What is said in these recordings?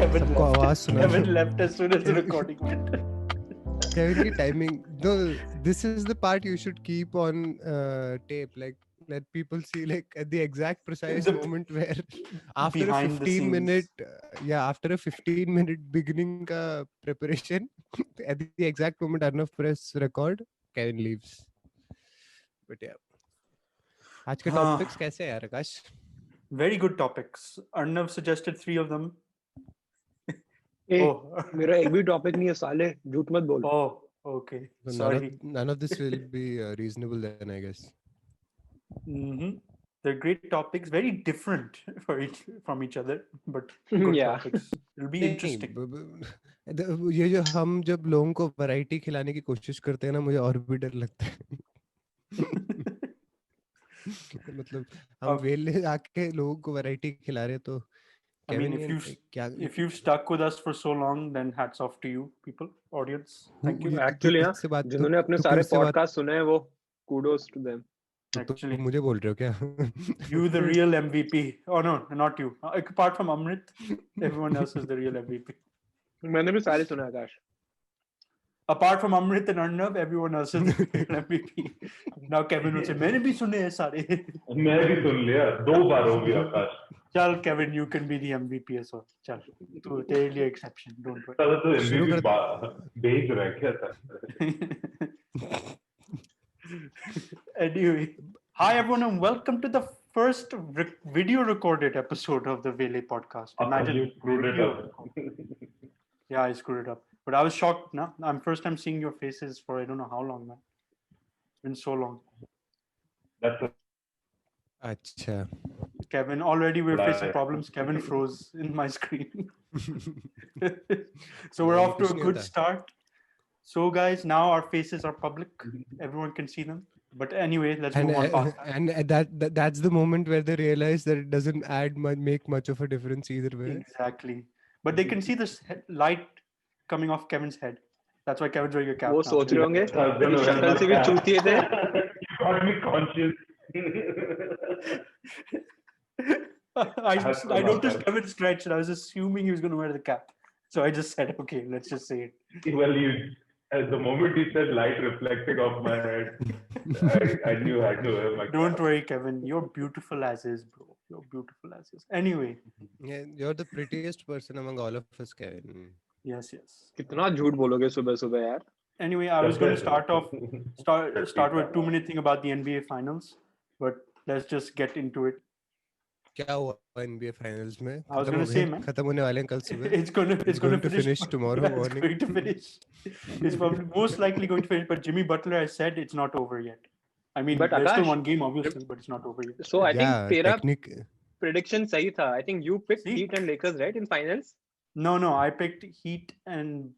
सबको आवाज सुना Kevin left as soon as the recording went. Kevin की timing. No, this is the part you should keep on tape. Like let people see like at the exact precise moment where after a Behind the 15 scenes. minute after a 15 minute beginning ka preparation at the exact moment Arnav press record, Kevin leaves. But yeah. आज के topics कैसे हैं यार आकाश? Very good topics. Arnav suggested 3 of them. मेरा एक भी topic नहीं है साले, झूठ मत बोल. Oh, okay. So Sorry. none of this will be reasonable then, I guess. They're great topics, very different from each other, but good topics. It'll be interesting. ये जो हम जब लोगों को वैरायटी खिलाने की कोशिश करते हैं ना, मुझे और भी डर लगता है. मतलब हम वेले आके लोगों को वैरायटी खिला रहे तो I mean, if you've stuck with us for so long, then hats off to you, people, audience. Thank you. Actually, जिन्होंने अपने सारे पॉडकास्ट सुने हैं, वो kudos to them. Actually, मुझे बोल रहे हो क्या? You the real MVP. Oh no, not you. Apart from Amrit, everyone else is the real MVP. मैंने भी सारे सुने आकाश. Apart from Amrit and Arnav, everyone else is the real MVP. Now Kevin will say, मैंने भी सुने हैं सारे. मैं भी सुन लिया, 2 बार हो गया आकाश. चल Kevin, you can be the MVP as well. चल, तू तेरे लिए exception. Don't worry. चलो तो MVP भेज रहा है क्या? Anyway, hi everyone and welcome to the first video recorded episode of the Vele podcast. Imagine you screwed it up. Yeah, I screwed it up. But I was shocked, no? I'm first time seeing your faces for I don't know how long, man. It's been so long. अच्छा. Kevin, already we're facing problems. Kevin froze in my screen. So we're off to a good start. So guys, now our faces are public. Everyone can see them. But anyway, let's move on past that. And that's the moment where they realize that it doesn't make much of a difference either way. Exactly. But they can see this light coming off Kevin's head. That's why Kevin's wearing a cap. वो सोच रहे होंगे शक्ल से भी चूतिए थे. You got me conscious. I noticed Kevin stretched and I was assuming he was going to wear the cap. So I just said, okay, let's just say it. Well, at the moment he said light reflecting off my head, I knew I had to wear my cap. Don't worry, Kevin. You're beautiful as is, bro. You're beautiful as is. Anyway. Yeah, you're the prettiest person among all of us, Kevin. Yes. कितना झूठ बोलोगे सुबह यार. Anyway, I was going to start with a 2-minute thing about the NBA finals, but let's just get into it. क्या हुआ NBA finals में? I was going to say, man. खत्म होने वाले हैं कल सुबह. It's going to finish tomorrow morning. It's going to finish. It's probably most likely going to finish. But Jimmy Butler has said it's not over yet. I mean, but there's Akash, still one game, obviously, but it's not over yet. So I think तेरा prediction सही था. I think you picked Heat and Lakers, right, in finals? No. I picked Heat and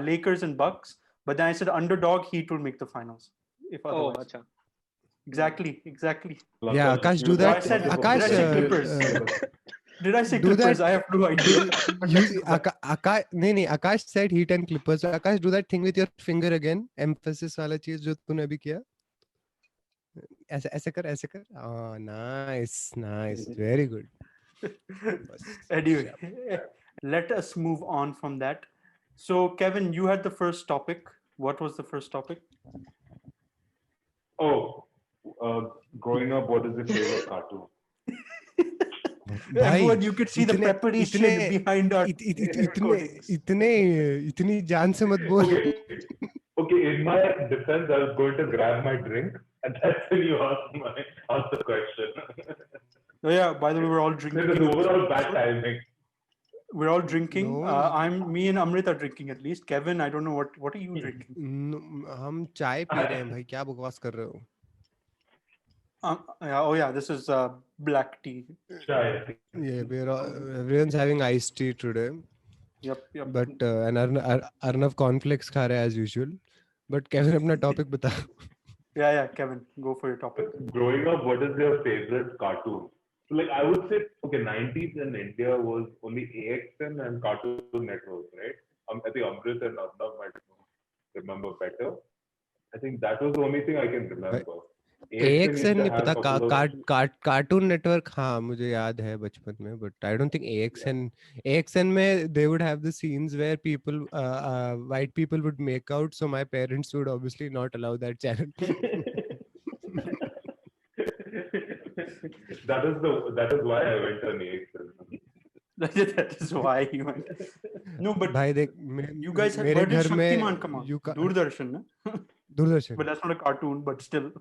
Lakers and Bucks. But then I said underdog Heat will make the finals. If otherwise. अच्छा. Exactly. Yeah, Akash, do that. Akash, did I say Clippers? Did I say Clippers? I have no idea. नहीं, Akash said Heat and Clippers. So Akash, do that thing with your finger again. Emphasis वाला चीज जो तूने अभी किया. ऐसे कर. Oh, nice. Very good. Anyway, let us move on from that. So, Kevin, you had the first topic. What was the first topic? Growing up, what is your favorite cartoon? Everyone, you could see the preparation behind our इतनी जान से मत बोल. Okay, in my defense, I was going to grab my drink, and that's when you asked the question. Oh yeah, by the way, we're all drinking. This is overall bad timing. We're all drinking. Me and Amrit are drinking at least. Kevin, I don't know what are you drinking? हम चाय P रहे हैं भाई. क्या बकवास कर रहे हो? This is black tea. Chai. Yeah, everyone's having iced tea today. Yep. But and Arnav cornflakes खा रहा है as usual. But Kevin अपना topic बता. Yeah, Kevin, go for your topic. Growing up, what is your favorite cartoon? Like I would say, 90s in India was only AXN and Cartoon Network, right? I think Amrit and Arnav might remember better. I think that was the only thing I can remember. AXN नहीं पता couple of cartoon network हाँ मुझे याद है बचपन में but I don't think AXN में they would have the scenes where people white people would make out, so my parents would obviously not allow that channel. that is why I went on AXN. That is why he went. No, but भाई देख you guys had, मेरे where did घर में Shaktiman come on? Doordarshan, no? Doordarshan. But that's not a cartoon, but still.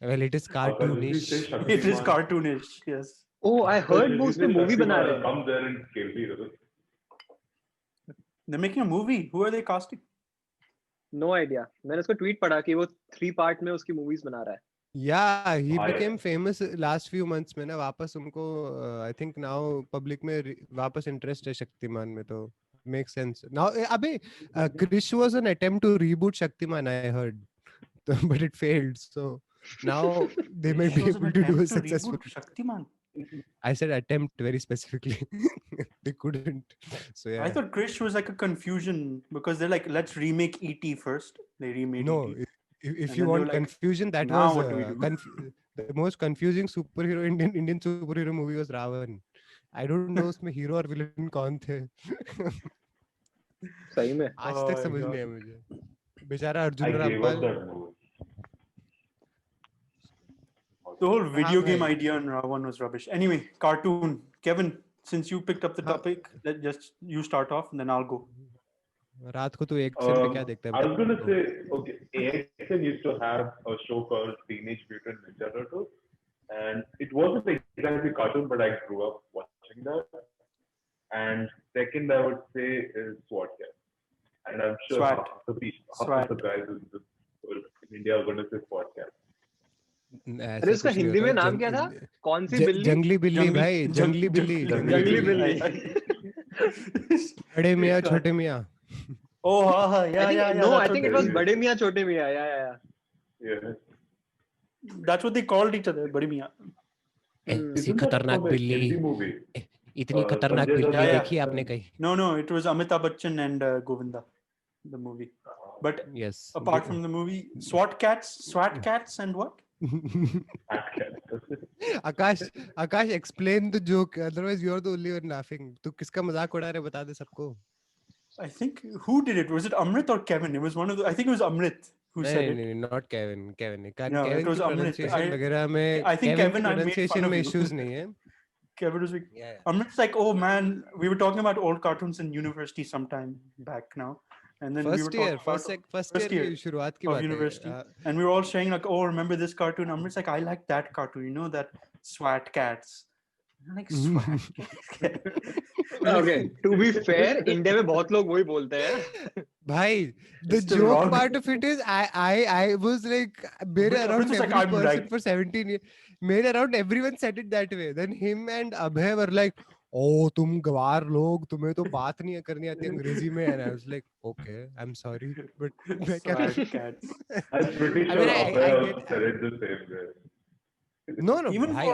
Well, it is cartoonish. It is cartoonish, yes. Oh, I heard वो उसमें movie बना रहे हैं. Come there and kill me. They're making a movie. Who are they casting? No idea. मैंने उसको tweet पढ़ा कि वो 3 part में उसकी movies बना रहा है. Yeah, he became famous last few months में ना वापस उनको I think now public में वापस interest है शक्तिमान में तो makes sense. Now अबे Krish was an attempt to reboot Shaktiman I heard, but it failed. So now they may be able to do a successful. Shaktiman. I said attempt very specifically. They couldn't. So yeah. I thought Krish was like a confusion because they're like, let's remake ET first. They remade No, ET. if you want confusion, that now was what do we do? the most confusing superhero Indian superhero movie was Ravan. I don't know उसमें hero और villain कौन थे. सही में. आज तक समझ नहीं आया मुझे. बेचारा Arjun I gave up Rampal. that movie. The whole video game idea on Ravan was rubbish. Anyway, cartoon. Kevin, since you picked up the topic, let just you start off and then I'll go. रात को तू AXN पे क्या देखता है? I was gonna say, okay, AXN used to have a show called Teenage Mutant Ninja Turtles, and it wasn't exactly cartoon, but I grew up watching that. And second, I would say is SWAT Cat, and I'm sure half the guys in India are gonna say SWAT Cat. अरे उसका हिंदी में नाम क्या था? कौन सी बिल्ली? जंगली बिल्ली भाई, जंगली बिल्ली. जंगली बिल्ली. बड़े मियाँ छोटे मियाँ. Oh, yeah. No, I think it was बड़े मियाँ छोटे मियाँ. Yeah. That's what they called each other, बड़े मियाँ. ऐसी खतरनाक बिल्ली. इतनी खतरनाक बिल्ली देखी आपने कहीं? No, it was Amitabh Bachchan and Govinda, the movie. But yes, apart from the movie, SWAT cats and what? Akash, explain the joke. Otherwise, you're the only one laughing. तू किसका मजाक उड़ा रहा है बता दे सबको. I think who did it? Was it Amrit or Kevin? It was one of the. I think it was Amrit who said it. No, not Kevin. Kevin it was Amrit. I think Kevin I made fun of में you. issues नहीं है. Kevin was like, Amrit's like, oh man, we were talking about old cartoons in university sometime back now. And then first we were year शुरुआत की of बात university, है. and we were all saying like, oh, remember this cartoon? Amrit's like, I like that cartoon. You know that SWAT cats. I'm like SWAT cats. Okay, to be fair, India में बहुत लोग वही बोलते हैं. भाई, the joke part of it is, I was like, around every person for 17 years, around everyone said it that way. Then him and Abhay were like, oh, तुम गवार लोग, तुम्हें तो बात नहीं करनी आती अंग्रेजी में. And I was like, okay, I'm sorry, but SWAT cats. I'm pretty sure Abhay also said it the same way. No, even भाई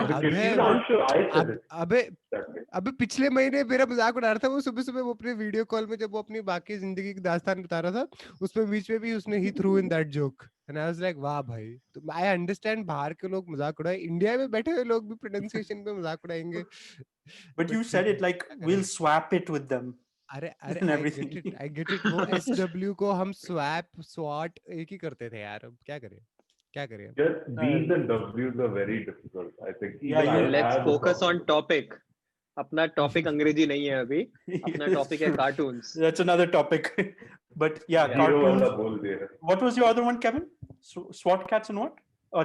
अबे पिछले महीने मेरा मजाक उड़ा रहा था. वो सुबह वो अपने वीडियो कॉल में जब वो अपनी बाकी जिंदगी की दास्तान बता रहा था, उसमें बीच में भी उसने ही threw in that joke. And I was like, वाह भाई. तो I understand बाहर के लोग मजाक उड़ाए, इंडिया में बैठे हुए लोग भी प्रोनाउंसिएशन पे मजाक उड़ाएंगे. But you said it like we'll swap it with them. अरे I get it. वो SW को हम SWAT एक ही करते थे यार. अब क्या करें? Just B's and W's are very difficult, I think. Let's focus on topic. अपना topic अंग्रेजी नहीं है अभी. अपना topic है cartoons. That's another topic. But cartoons. What was your other one, Kevin? SWAT cats and what?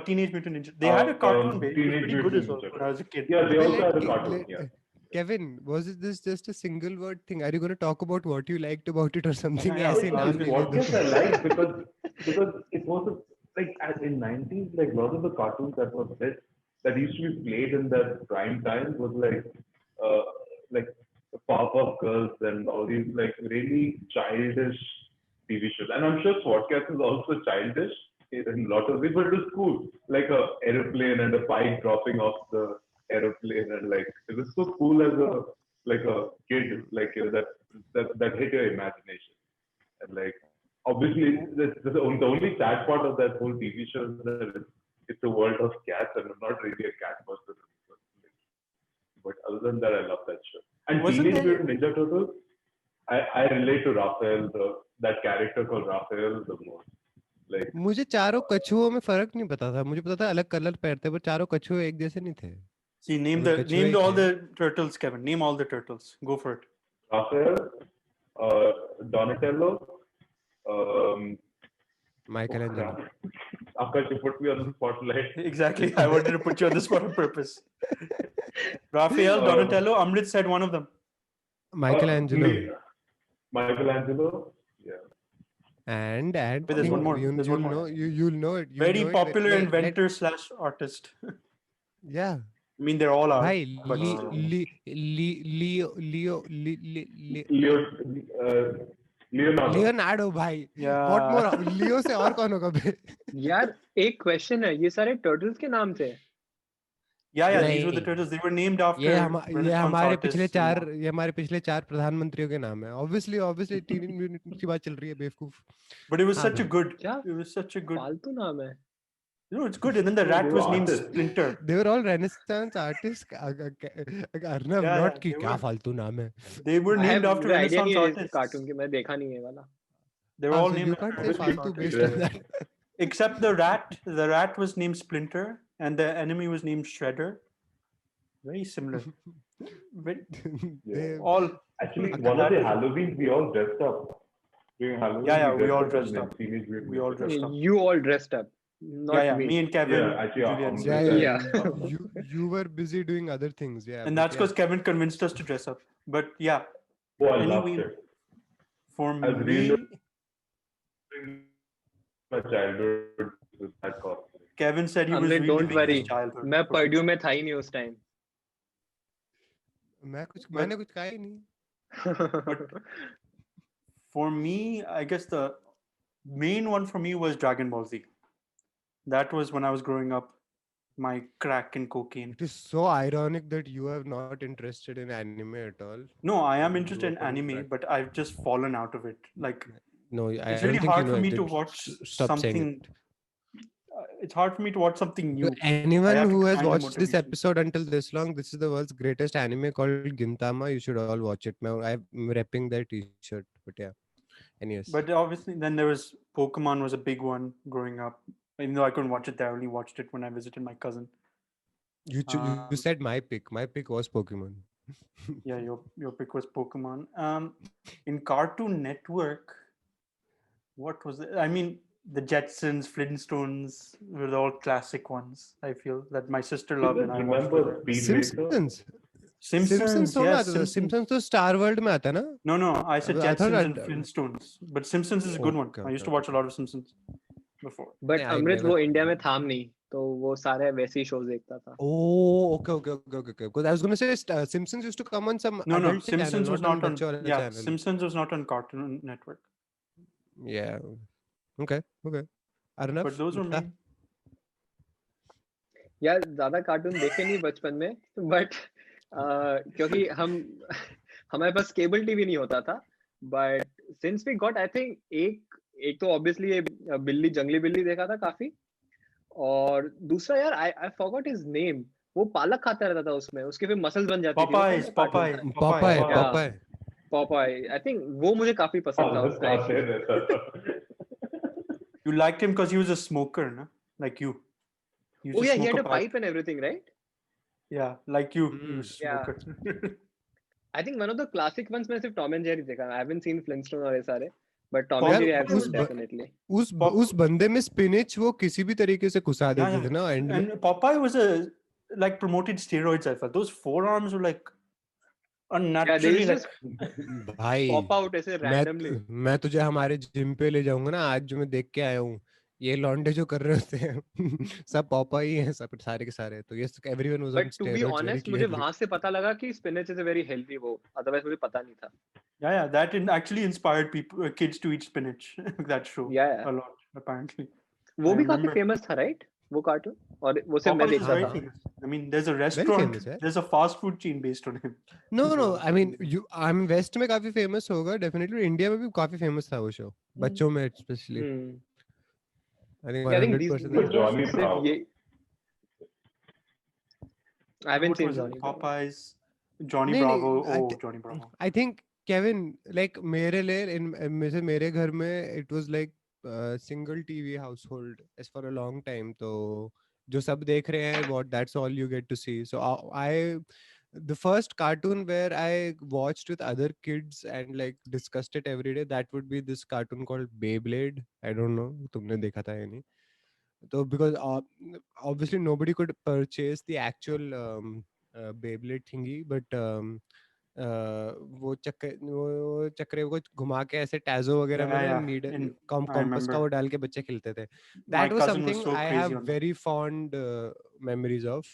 Teenage Mutant Ninja. They had a cartoon. It was pretty good as well when I was a kid. Yeah, they also had a cartoon. Yeah. Kevin, was this just a single word thing? Are you going to talk about what you liked about it or something? What I liked because it was like in 90s, like a lot of the cartoons that were hit that used to be played in that prime time was like Powerpuff Girls and all these like really childish TV shows. And I'm sure SWAT Cats is also childish in a lot of ways, but it was cool. Like a aeroplane and a bike dropping off the aeroplane, and like it was so cool as a kid, like that hit your imagination. And like obviously the only sad part of that whole TV show is that it's a world of cats, and I'm not really a cat person. But other than that, I love that show. And Teenage Mutant Ninja Turtles, I relate to Raphael, that character called Raphael the most. Like, मुझे चारों कछुओं में फर्क नहीं पता था. मुझे पता था अलग कलर पहनते, पर चारों कछुए एक जैसे नहीं थे. See, name all the turtles, Kevin. Name all the turtles. Go for it. Raphael, Donatello, Michelangelo. Akash, you put me on the spotlight. Exactly. I wanted to put you on the spot on purpose. Raphael, Donatello, Amrit said one of them. Michelangelo. Michelangelo, yeah. And Wait, there's one more. you'll know it. Very popular inventor slash artist. Yeah. I mean, they're all are. Bhai, but Leonardo भाई. Yeah. What more? Leo से और कौन होगा बे? यार एक question है, ये सारे टर्टल्स के नाम थे? Yeah, these were the turtles. They were named after. ये हमारे पिछले चार प्रधानमंत्रियों के नाम है. Obviously टीनेज म्यूटेंट की बात चल रही है बेवकूफ. But it was such a good. क्या? It was such a good. फालतू नाम है. You know, it's good. And then the rat was named Splinter. They were all Renaissance artists. Arnav, not कि क्या फालतू नाम है. They were named after Renaissance artists. Cartoon के मैं देखा नहीं है वाला. They were all So named. you can't say फालतू based on that. Except the rat. The rat was named Splinter, and the enemy was named Shredder. Very similar. All actually one of the Halloweens we all dressed up. During Halloween, we all dressed up. We all dressed up. You all dressed up. Not me and Kevin. You were busy doing other things. Yeah. And that's because Kevin convinced us to dress up. But yeah. Oh, I loved it. For me, my childhood with that costume. Kevin said he was Amrit, don't worry. his childhood. मैं Purdue में था ही नहीं उस time. मैंने कुछ कहा ही नहीं. But for me, I guess the main one for me was Dragon Ball Z. That was when I was growing up, my crack and cocaine. It is so ironic that you are not interested in anime at all. No, I am interested in anime, but I've just fallen out of it. Like, no, it's really hard for me to watch something. It's hard for me to watch something new. Anyone who has watched this episode until this long, this is the world's greatest anime called Gintama. You should all watch it. I'm repping their t-shirt, but yeah. Anyways. But obviously, then there was Pokemon was a big one growing up. Even though I couldn't watch it there, I only watched it when I visited my cousin. You said my pick. My pick was Pokemon. Yeah, your pick was Pokemon. In Cartoon Network, what was it? I mean, the Jetsons, Flintstones were all classic ones. I feel that my sister loved, and I remember Simpsons. Simpsons तो Star World में आता ना? No, I said Jetsons and Flintstones. But Simpsons is a good one. I used to watch a lot of Simpsons before. But अमृत वो India में था नहीं, तो वो सारे वैसे ही shows देखता था. Oh, okay. Because I was gonna say Simpsons used to come on some. No, Simpsons was not on. Yeah, Simpsons was not on Cartoon Network. Yeah. Okay. Arnav, but those were me. यार ज़्यादा cartoon देखे नहीं बचपन में, but क्योंकि हमारे पास cable TV नहीं होता था. But since we got, I think एक तो obviously ये जंगली बिल्ली देखा था काफी, और दूसरा यार I forgot his name. वो पालक खाता रहता था उसमें, उसके फिर मसल्स बन जाती थी. Popeye. I think वो मुझे काफी पसंद था उस time. You liked him because he was a smoker, no? Like you. Oh yeah, he had a pipe and everything, right? Yeah, like you. You smoker. I think one of the classic ones में सिर्फ Tom and Jerry देखा. I haven't seen Flintstone और ये सारे. But Tom and Jerry I have seen definitely. उस बंदे में spinach वो किसी भी तरीके से घुसा देते थे ना. And Popeye was like promoted steroids. I felt those forearms were like unnaturally. Yeah, भाई pop out ऐसे randomly. मैं तुझे हमारे जिम पे ले जाऊंगा ना, आज जो मैं देख के आया हूँ. ये लॉन्डे जो कर रहे होते हैं सब Popeye ही हैं, सब सारे के सारे. तो ये everyone was on steroids. But to be honest, मुझे वहाँ से पता लगा कि spinach is a very healthy वो. Otherwise मुझे पता नहीं था. Yeah, that actually inspired kids to eat spinach. That show. Yeah. A lot apparently. वो भी काफी famous था, right? वो cartoon. और वो सिर्फ मैं देखता था. I mean, there's a restaurant, there's a fast food chain based on him. No. I mean, West में काफी famous होगा. Definitely India में भी काफी famous था वो show. बच्चों में especially. I think 100%. I haven't What seen was it? Johnny Bravo. Popeyes, Johnny नहीं Bravo. नहीं Oh, Johnny Bravo. I think Kevin like मेरे लिए in मेरे मेरे घर में it was like single TV household as for a long time तो जो सब देख रहे हैं what that's all you get to see so I the first cartoon where I watched with other kids and like discussed it every day that would be this cartoon called Beyblade I don't know तुमने देखा था या नहीं so because obviously nobody could purchase the actual Beyblade thingy but वो चक्रे को घुमा के ऐसे टैजो वगैरह में Yeah, ना yeah. नीडल I कॉम्पस का वो remember. डाल के बच्चे खेलते थे My that was cousin was something so I crazy have on that. very fond memories of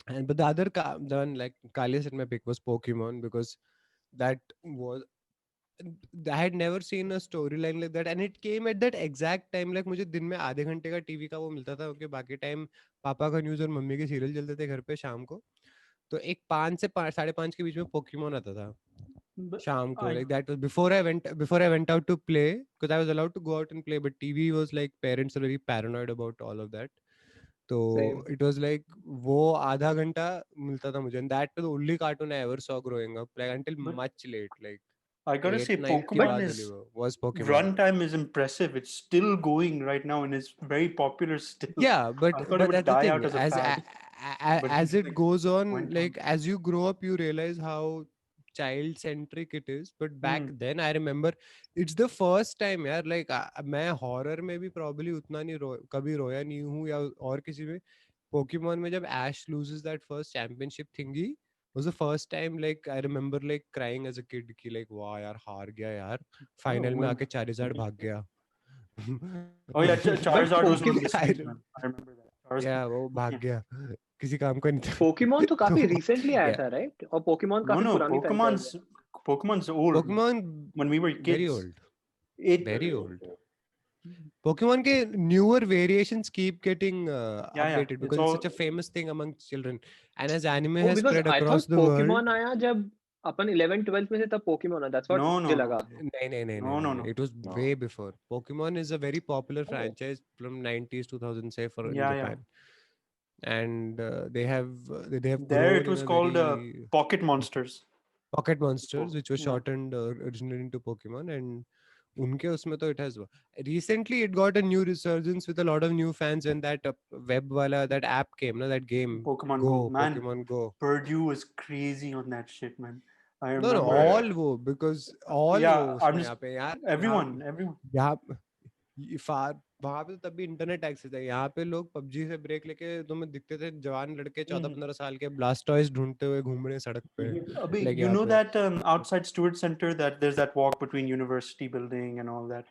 and but the other the one like Kali said my pick was Pokemon because that was I had never seen a storyline like that and it came at that exact time like मुझे दिन में आधे घंटे का TV का वो मिलता था क्योंकि बाकी टाइम पापा का न्यूज़ और मम्मी के सीरियल चलते थे घर पे शाम को तो एक 5 से 5:30 के बीच में पोकेमोन आता था But शाम को I like that was before I went out to play because I was allowed to go out and play but TV was like parents are very paranoid about all of that so Same. it was like वो आधा घंटा मिलता था मुझे and that was the only cartoon I ever saw growing up like until but much late like I gotta 8th say, 9th के Pokemon बाद is only was Pokemon runtime is impressive. It's still going right now and it's very popular still. yeah but I thought it would that's the die thing out as a fad, but as it like goes on went like on. as you grow up you realize how child centric it is but back Hmm. then I remember it's the first time यार like मैं horror में भी probably उतना नहीं कभी रोया नहीं हूँ या और किसी में Pokemon में जब Ash loses that first championship thingy was the first time like I remember like crying as a kid कि like वाह यार हार गया यार Oh, फाइनल में when? आके चारिज़ार्ड भाग गया Oh yeah, But Charizard was one of the I sweet man. I remember that. Charizard. yeah वो भाग गया किसी काम का नहीं था पोकेमॉन तो काफी तो रिसेंटली आया yeah था राइट और पोकेमॉन No, काफी no, पुरानी फ्रेंचाइज है Pokemon's old. Pokemon When we were very kids, old it very old Pokemon के newer variations keep getting yeah, updated it's because it's such all a famous thing among children and as anime oh has because spread I across thought the world Pokemon आया जब अपन 11 12 में थे तब Pokemon आया that's what no, मुझे no, लगा no, no, no, no. it was No. way before Pokemon is a very popular Oh. franchise from 90s 2000 say for in Yeah, yeah. Japan and they have There it grown in was a called very Pocket Monsters. Pocket Monsters which was Yeah. shortened originally into Pokemon and उनके उसमें तो it has recently it got a new resurgence with a lot of new fans when that web wala that app came na that game Pokemon Go Go. Man, Pokemon Go Purdue was crazy on that shit, man. I no remember. all वो because all Yeah, वो I'm उसमें just यहाँ पे यार everyone. यहाँ वहां पे तो तभी इंटरनेट एक्सेस है यहाँ पे लोग पबजी से ब्रेक लेके तुम्हें दिखते थे जवान लड़के 14-15 साल के ब्लास्टॉइस ढूंढते हुए घूम रहे हैं सड़क पे Abhi, लाइक you यहाँ know पे that outside Stewart Center that there's that walk between University Building and all that.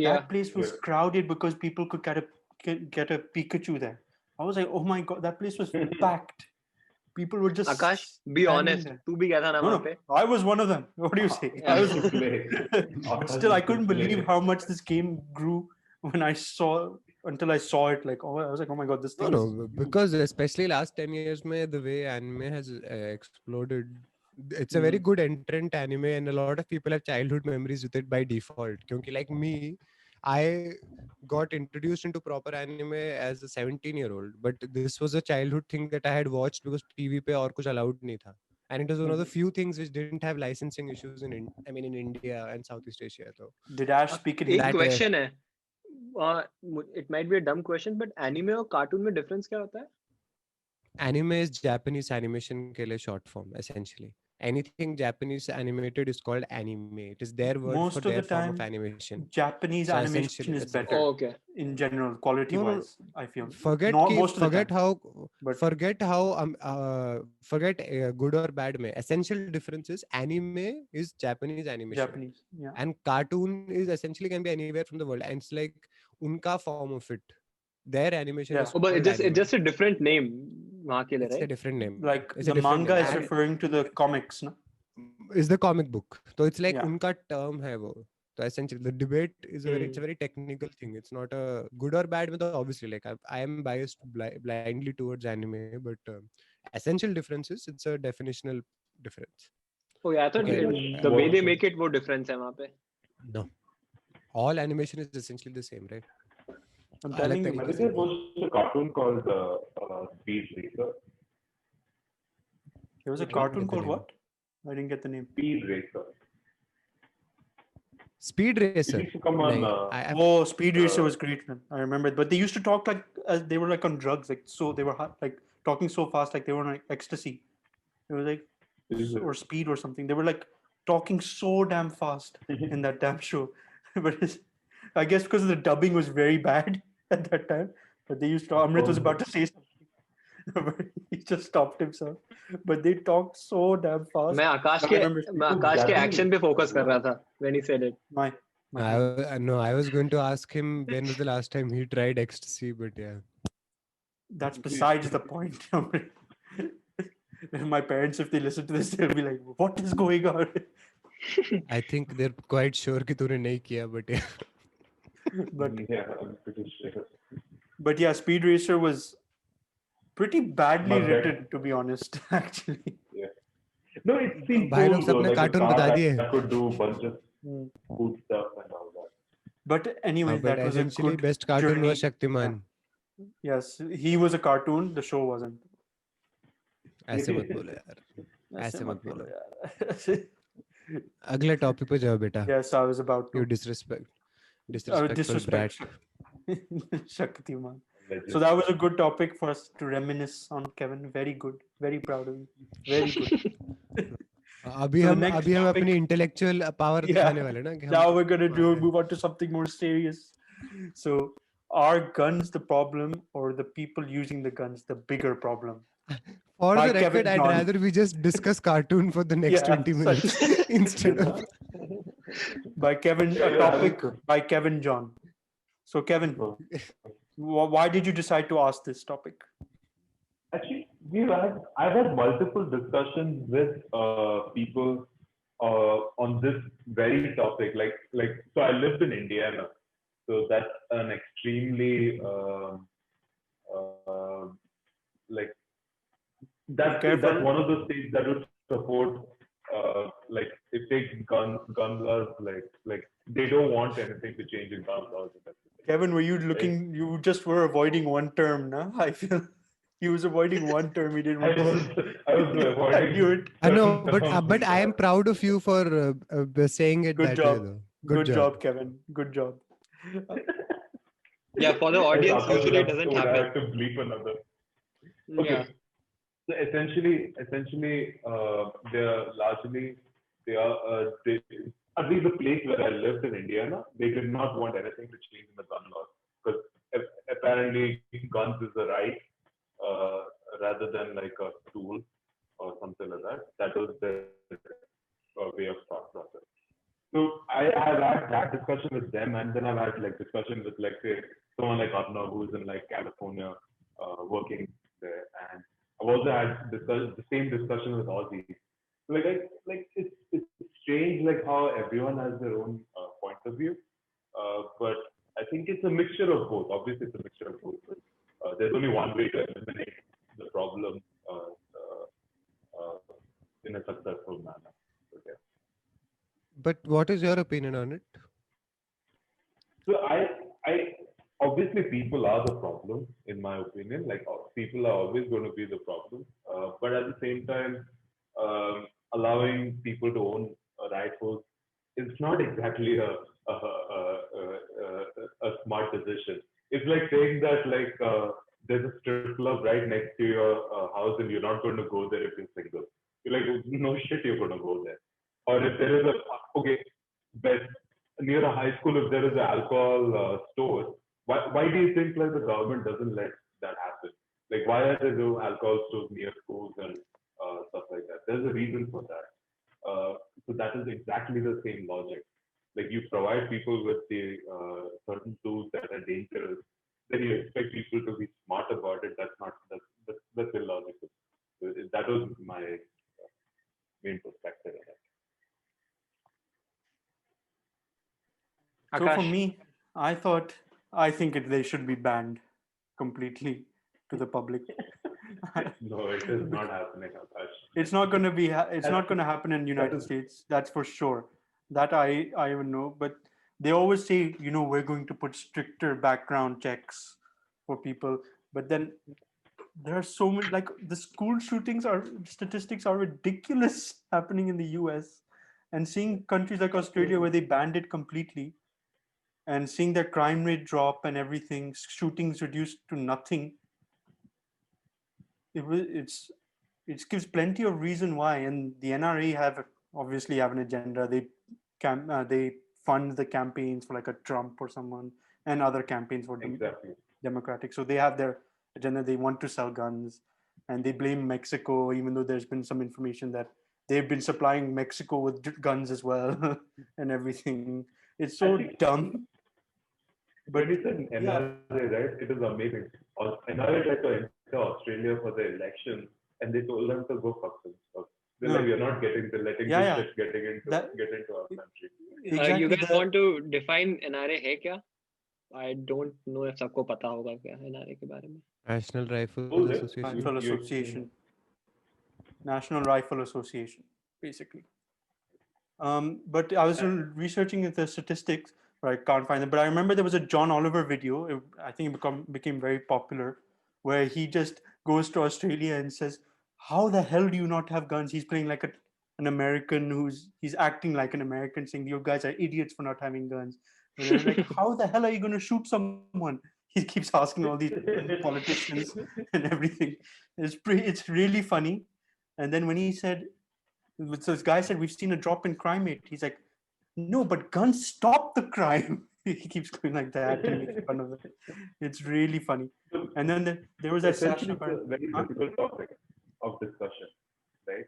या That place was Yeah. crowded because people could get a Pikachu there. I was like, oh my god, that place was packed. People were just Akash be standing honest there. तू भी गया था ना No, वहां no, पे I was one of them. What do you say? I was, used to play. but still, I couldn't believe how much this game grew when I saw until I saw it. Like, oh, I was like, oh my god, this No, thing no, is huge. because especially last 10 years, mein, the way anime has exploded, it's a very good entrant anime, and a lot of people have childhood memories with it by default. Kyunki, like me, I got introduced into proper anime as a 17-year-old, but this was a childhood thing that I had watched because TV पे और कुछ allowed नहीं था. And it was one of the few things which didn't have licensing issues I mean, in India and Southeast Asia. So Did Ash speak in एक Hindi? Question है it might be a डम question but anime और cartoon में difference क्या होता है anime is Japanese animation के लिए short form essentially. Anything Japanese animated is called anime. It is their word for Most of their the form of time, animation. Japanese So animation is better okay in general, quality No, no, wise. I feel. forget Not ki, most of the forget time. how But forget good or bad में. Essential difference is anime is Japanese animation Japanese, yeah. and cartoon is essentially can be anywhere from the world and it's like unka form of it. Their animation Yeah. is but called it's anime. Just a different name वहां के लिए It's a right different name. Like It's a the different manga name. is And referring to the comics, no? is the comic book. So it's like Yeah. उनका term है वो. So essentially the debate is it's a very technical thing. It's not a good or bad. But obviously like I am biased blindly towards anime, but essential differences. It's a definitional difference. Okay I thought Okay. The way they make it वो difference है वहां पे No, all animation is essentially the same, right? I'm अलग telling you. तरीके I think से there was a cartoon called Speed Racer. There was a I didn't cartoon get the called name. what? I didn't get the name. Speed Racer. Speed It Racer. used to come on. Nahin, Oh, Speed Racer was great, man. I remember it. But they used to talk like they were like on drugs, like so they were like talking so fast, like they were on like ecstasy. It was like or speed or something. They were like talking so damn fast in that damn show. But I guess because the dubbing was very bad at that time. But they used to. Amrit was about to say something, but he just stopped himself. But they talked so damn fast. मैं I remember आकाश के Japanese- action पे focus कर रहा था when he said it. my no, I was going to ask him when was the last time he tried ecstasy, but yeah. that's besides the point. My parents, if they listen to this, they'll be like, "What is going on?" I think they're quite sure कि तूने नहीं किया, but yeah. But Yeah, I'm pretty sure. but yeah, Speed Racer was pretty badly But written, to be honest. Actually, No, it seemed भाई cool लोग though, सबने like a cartoon car बता that, दिए. that could do a bunch of Mm. cool stuff and all that. but anyway, But that was a essentially good best cartoon journey. was Shaktiman. Yes, he was a cartoon. The show wasn't. ऐसे मत बोलो यार. ऐसे ऐसे मत बोलो. यार. अगले टॉपिक पे जाओ बेटा. Yes, I was about to. You disrespectful Disrespect. brat. Shaktiman. Legend. So that was a good topic for us to reminisce on, Kevin. Very good. Very proud of you. Very good. अभी So the हम next अभी हम topic- अपनी intellectual power Yeah. दिखाने वाले ना कि Now हम we're gonna move on to something more serious. So, are guns the problem, or the people using the guns the bigger problem? For By the Kevin record, I'd John. rather we just discuss cartoon for the next Yeah, 20 minutes instead of. By Kevin, a Yeah, topic that's good. by Kevin John. So, Kevin, why did you decide to ask this topic? Actually, I've had multiple discussions with people on this very topic. So I lived in Indiana, so that's an extremely like that's Careful. one of those states that would support if they guns are like they don't want anything to change in gun laws. Kevin, were you looking? You just were avoiding one term, no? I feel he was avoiding one term. He didn't want to say. I was I avoiding. knew it. I know, but I am proud of you for saying it Good that job. way, though. Good job, Kevin. Good job. Yeah, for the audience, usually it doesn't I happen. have to bleep another. Okay. Yeah. So essentially, they're largely they are at least the place where I lived in Indiana, they did not want anything to change in the gun laws because apparently guns is a right rather than like a tool or something like that. That was their way of thought process. So I have had that discussion with them, and then I've had like discussion with like say someone like Arnav who's in like California working there, and I've also had the same discussion with Aussie. Like it's strange like how everyone has their own point of view, but I think it's a mixture of both. Obviously, it's a mixture of both. There's only one way to eliminate the problem in a successful manner. Okay. But what is your opinion on it? So I obviously people are the problem in my opinion. Like people are always going to be the problem, but at the same time, allowing people to own rifles is not exactly a smart decision. It's like saying that like there's a strip club right next to your house and you're not going to go there if you're single. You're like, no shit, you're going to go there. Or if there is best near a high school, if there is an alcohol store, why do you think like the government doesn't let that happen? Like why are there no alcohol stores near schools and stuff like that? There's a reason for that. So that is exactly the same logic. Like you provide people with the certain tools that are dangerous, then you expect people to be smart about it. That's illogical. That was my main perspective on it. So for Akash. me, I think they should be banned completely to the public. No, it is not happening, Akash. It's not going to be. It's not going to happen in the United States. That's for sure. That I even know. But they always say, we're going to put stricter background checks for people. But then there are so many, like the school shootings are statistics are ridiculous happening in the US, and seeing countries like Australia where they banned it completely, and seeing their crime rate drop and everything, shootings reduced to nothing. It gives plenty of reason why, and the NRA obviously have an agenda. They fund the campaigns for like a Trump or someone, and other campaigns for Exactly. Democratic. So they have their agenda. They want to sell guns, and they blame Mexico, even though there's been some information that they've been supplying Mexico with guns as well and everything. It's so dumb. But it's an NRA, right? It is amazing. NRA tried to enter Australia for the election, and they told them to go fuck themselves. They're like, we're not letting this shit get into our country. Exactly. You guys want to define NRA है क्या? I don't know if सबको पता होगा क्या NRA के बारे में. National Rifle Association. Rifle Association. National Rifle Association, basically. But I was researching the statistics, but I can't find them. But I remember there was a John Oliver video. I think it became very popular, where he just goes to Australia and says, "How the hell do you not have guns?" He's playing like an American he's acting like an American, saying, "You guys are idiots for not having guns." And they're like, "How the hell are you going to shoot someone?" He keeps asking all these politicians and everything. It's really funny. And then when he said, so this guy said, "We've seen a drop in crime rate." He's like, "No, but guns stop the crime." He keeps going like that and making fun of it. It's really funny. And then there was that essentially it's a very difficult topic of discussion, right?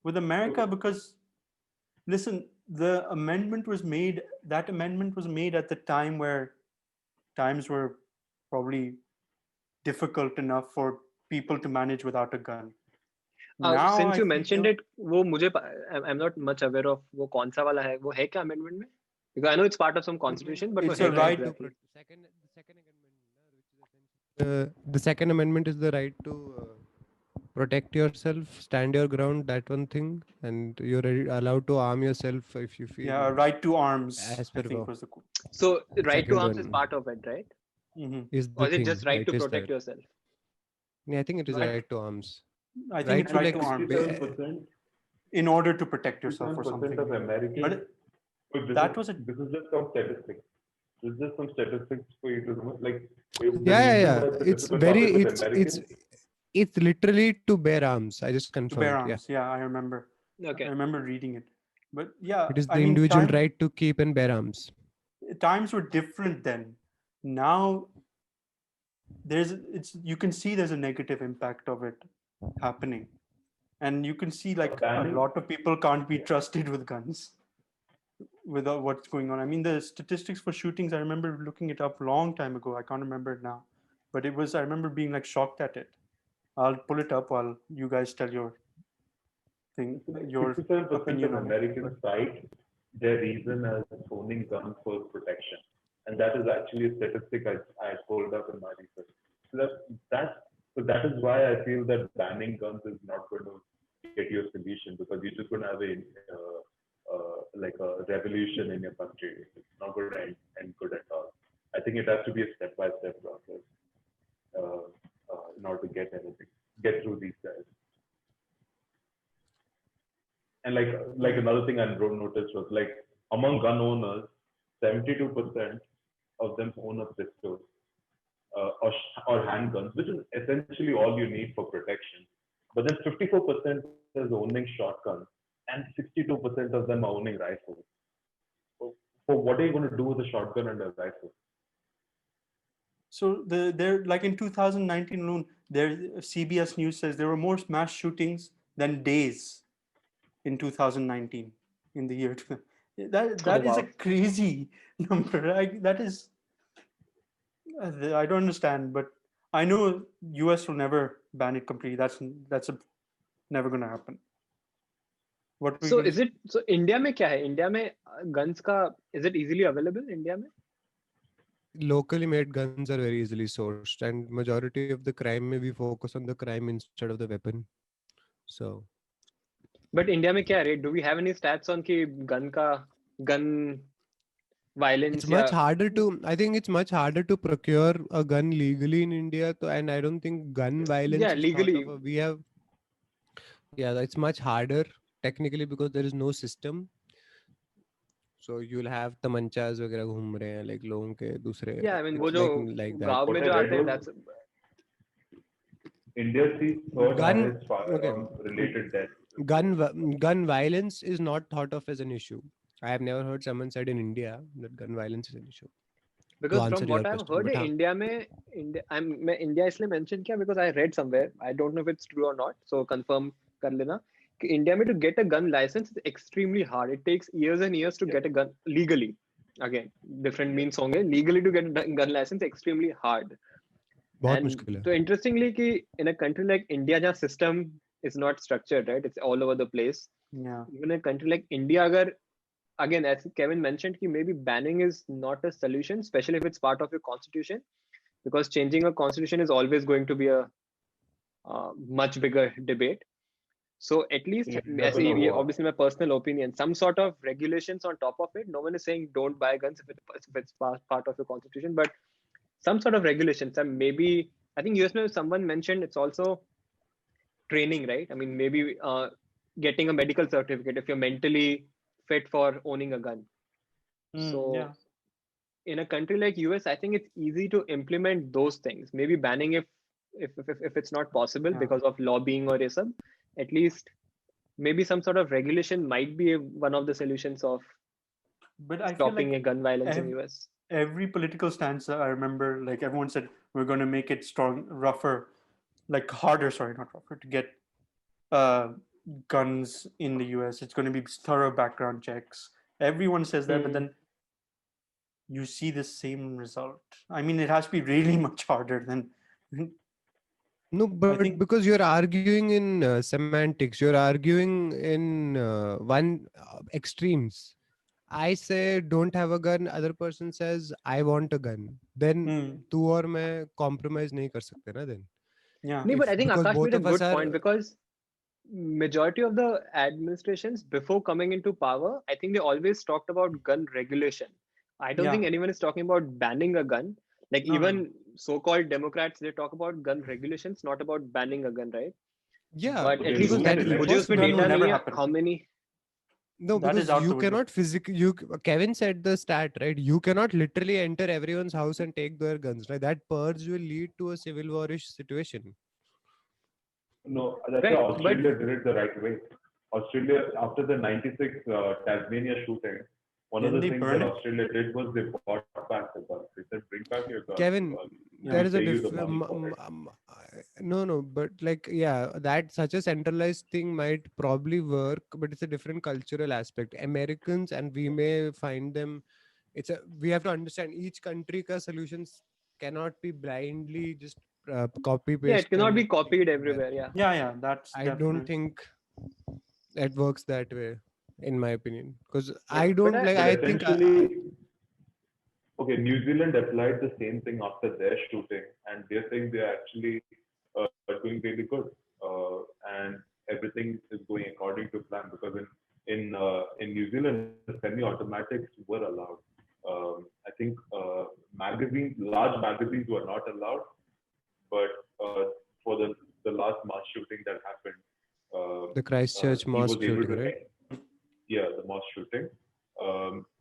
With America, because listen, that amendment was made at the time where times were probably difficult enough for people to manage without a gun. Now, since you mentioned it, वो मुझे I'm not much aware of वो कौन सा वाला है, वो है क्या amendment में? Because I know it's part of some constitution, but it's a right to the second amendment is the right to protect yourself, stand your ground, that one thing, and you're allowed to arm yourself if you feel. Yeah, right to arms. As per law. So right to arms is part of it, right? Or is it just right to protect yourself? Yeah, I think it is right to arms. I think it's right to arms. In order to protect yourself or something. Of Americans. This is just some statistics. This is just some statistics for you to know. Like. Yeah. It's literally to bear arms. I just confirmed. To bear arms. Yeah, I remember. Okay. I remember reading it. But yeah, it is the individual right to keep and bear arms. Times were different then. Now you can see there's a negative impact of it happening, and you can see like a lot of people can't be trusted with guns with what's going on. I mean, the statistics for shootings, I remember looking it up a long time ago. I can't remember it now, but I remember being like shocked at it. I'll pull it up while you guys tell your thing, your 67% of Americans cite their reason as owning guns for protection. And that is actually a statistic I pulled up in my research. So that is why I feel that banning guns is not going to get you a solution, because you're just going to have a revolution in your country. It's not going to end good at all. I think it has to be a step-by-step process in order to get through these guys. And like another thing I noticed was like among gun owners, 72% of them own a pistol or handguns, which is essentially all you need for protection. But then 54% is owning shotguns, and 62% of them are owning rifles. So what are you going to do with a shotgun and a rifle? So they're like in 2019 alone, CBS News says there were more mass shootings than days in 2019 in the year. That is a crazy number. That is, I don't understand, but I know US will never ban it completely. That's never going to happen. So India में क्या है? India में guns का, is it easily available India में? Locally made guns are very easily sourced, and majority of the crime may be focused on the crime instead of the weapon. So. But India में क्या है? Do we have any stats on कि gun violence. It's much harder to. I think it's much harder to procure a gun legally in India. And I don't think gun violence Yeah, is thought legally. of. We have. Yeah, it's much harder technically because there is no system. So you'll have tamanchas वगैरह घूम रहे हैं like लोगों के दूसरे. Yeah, I mean वो It's जो like that. गांव में What जो I read आते हैं, was that's India sees third Gun. highest Okay. related deaths. Gun violence is not thought of as an issue. I have never heard someone said in India that gun violence is an issue. To because answer from your what I've question, heard, but हाँ, India में मैं India इसलिए mention किया because I read somewhere. I don't know if it's true or not. So confirm कर लेना कि India में to get a gun license is extremely hard. It takes years and years to get a gun legally. Again, different means होंगे. Legally to get a gun license extremely hard. बहुत And मुश्किल है. so interestingly कि in a country like India जहाँ system is not structured, right? It's all over the place. Yeah. Even a country like India अगर again, as Kevin mentioned, maybe banning is not a solution, especially if it's part of your constitution, because changing a constitution is always going to be a much bigger debate. So at least, It's as never gonna work. obviously my personal opinion, some sort of regulations on top of it. No one is saying don't buy guns if it's part of your constitution, but some sort of regulations. And maybe I think US someone mentioned it's also training, right? I mean, maybe getting a medical certificate if you're mentally fit for owning a gun. So Yeah. in a country like US, I think it's easy to implement those things. Maybe banning if it's not possible Yeah. because of lobbying or ism. At least maybe some sort of regulation might be one of the solutions of But I feel stopping like a gun violence in US. every political stance I remember, like everyone said, we're going to make it strong, rougher, like harder. Sorry, not rougher, to get guns in the US. It's going to be thorough background checks. Everyone says that, but then you see the same result. I mean, it has to be really much harder than. No, but think- because you're arguing in semantics, you're arguing in one extremes. I say don't have a gun. Other person says I want a gun. Then तू और मैं compromise नहीं कर सकते ना then. Yeah. No, but I think Because Akash both made a of us good are. point because majority of the administrations before coming into power, I think they always talked about gun regulation. I don't think anyone is talking about banning a gun. Like No, no, even so-called Democrats, they talk about gun regulations, not about banning a gun, right? Yeah, But But at they least do that it मुझे elections. उसमें gun will data never नहीं है happen. how many. No, That is because out you the window. cannot physically. Kevin said the stat right. You cannot literally enter everyone's house and take their guns. Right, that purge will lead to a civil warish situation. No, that's Right, why but- Australia did it the right way. Australia, after the 96 Tasmania shooting, one of Didn't the they things burn that it? Australia did was they bought back the guns. They said, bring back your guns. Kevin, Yeah. there is a pay you the money for it. no, but like yeah, that such a centralized thing might probably work, but it's a different cultural aspect. Americans and we may find them. We have to understand each country ka solutions cannot be blindly just copy paste. Yeah, it cannot be and copied take everywhere. Yeah. Yeah, that's I definitely. don't think it works that way, in my opinion, because Yeah, I but don't I- like. But I think essentially, okay, New Zealand applied the same thing after their shooting, and they're saying they're actually doing really good, and everything is going according to plan. Because in New Zealand, semi-automatics were allowed. I think large magazines were not allowed, but for the last mass shooting that happened, the Christchurch he mosque was able shooting, to, right? yeah, the mosque shooting.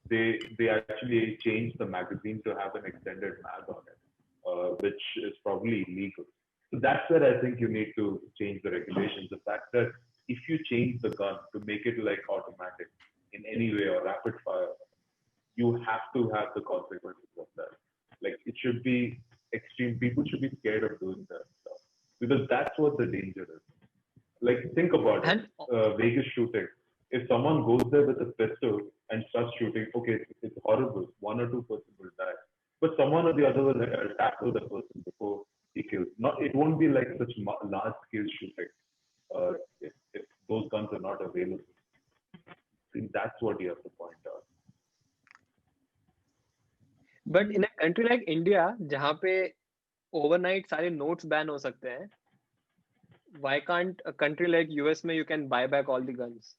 They actually changed the magazine to have an extended mag on it, which is probably illegal. So that's where I think you need to change the regulations. The fact that if you change the gun to make it like automatic in any way or rapid fire, you have to have the consequences of that. Like it should be extreme. People should be scared of doing that stuff because that's what the danger is. Like think about it. And Vegas shooting. If someone goes there with a pistol and starts shooting, okay, it's horrible. 1 or 2% will die, but someone or the other will tackle the person before he kills. Not, it won't be like such large scale shooting if those guns are not available. I think that's what you have to point out. but in a country like India, जहाँ पे overnight सारे notes ban हो सकते हैं, why can't a country like US में you can buy back all the guns?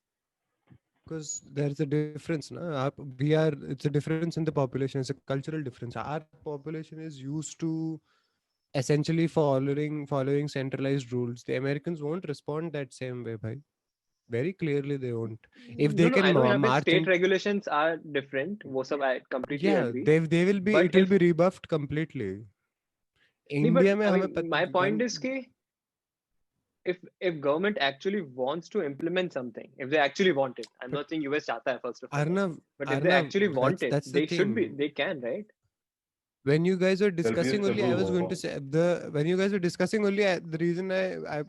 because there's a difference na it's a difference in the population, it's a cultural difference. Our population is used to essentially following centralized rules. The Americans won't respond that same way, bhai. Very clearly they won't. If No, they no, I can know यहाँ पे march state in, regulations are different. वो सब I completely yeah, agree. they will be, But it will if be rebuffed completely. नहीं, but India में I हमें mean, my point gun is कि if government actually wants to implement something, if they actually want it, I'm not saying US चाहता है first of all, Arnav, but if they actually want it, that's the they should be, thing. they can, right? When you guys were There'll be a discussing only, I civil was going to war. say when you guys were discussing only, the reason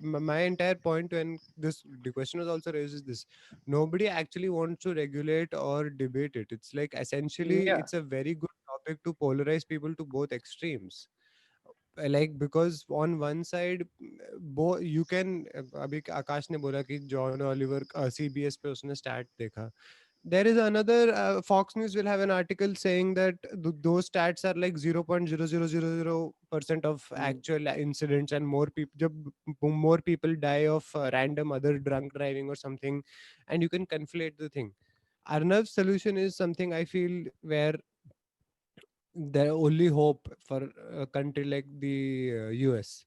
my entire point when the question was also raised is this: nobody actually wants to regulate or debate it. It's like essentially Yeah. it's a very good topic to polarize people to both extremes. Like because on one side, you can अभी आकाश ने बोला कि John Oliver CBS पे उसने stat देखा. There is another Fox News will have an article saying that those stats are like 0.0000% of actual incidents, and more people more people die of random other drunk driving or something, and you can conflate the thing. Arnav's solution is something I feel where the only hope for a country like the US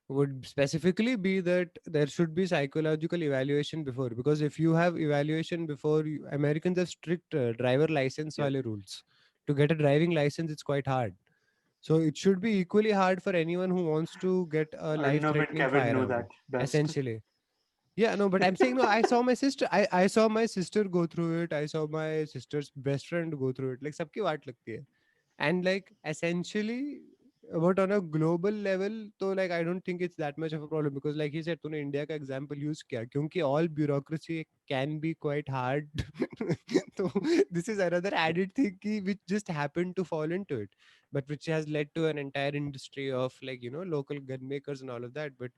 would specifically be that there should be psychological evaluation before, because if you have evaluation before Americans have strict driver license Yes. wale rules. To get a driving license it's quite hard, so it should be equally hard for anyone who wants to get a life Arnav and threatening Kevin know firearm that best. essentially. Yeah, no, but I'm saying no. I saw my sister go through it. I saw my sister's best friend go through it. Like सबकी वाट लगती है. And like essentially, but on a global level, so like I don't think it's that much of a problem, because like he said, तूने India का example use किया क्योंकि all bureaucracy can be quite hard. So this is another added thing which just happened to fall into it, but which has led to an entire industry of like local gun makers and all of that. But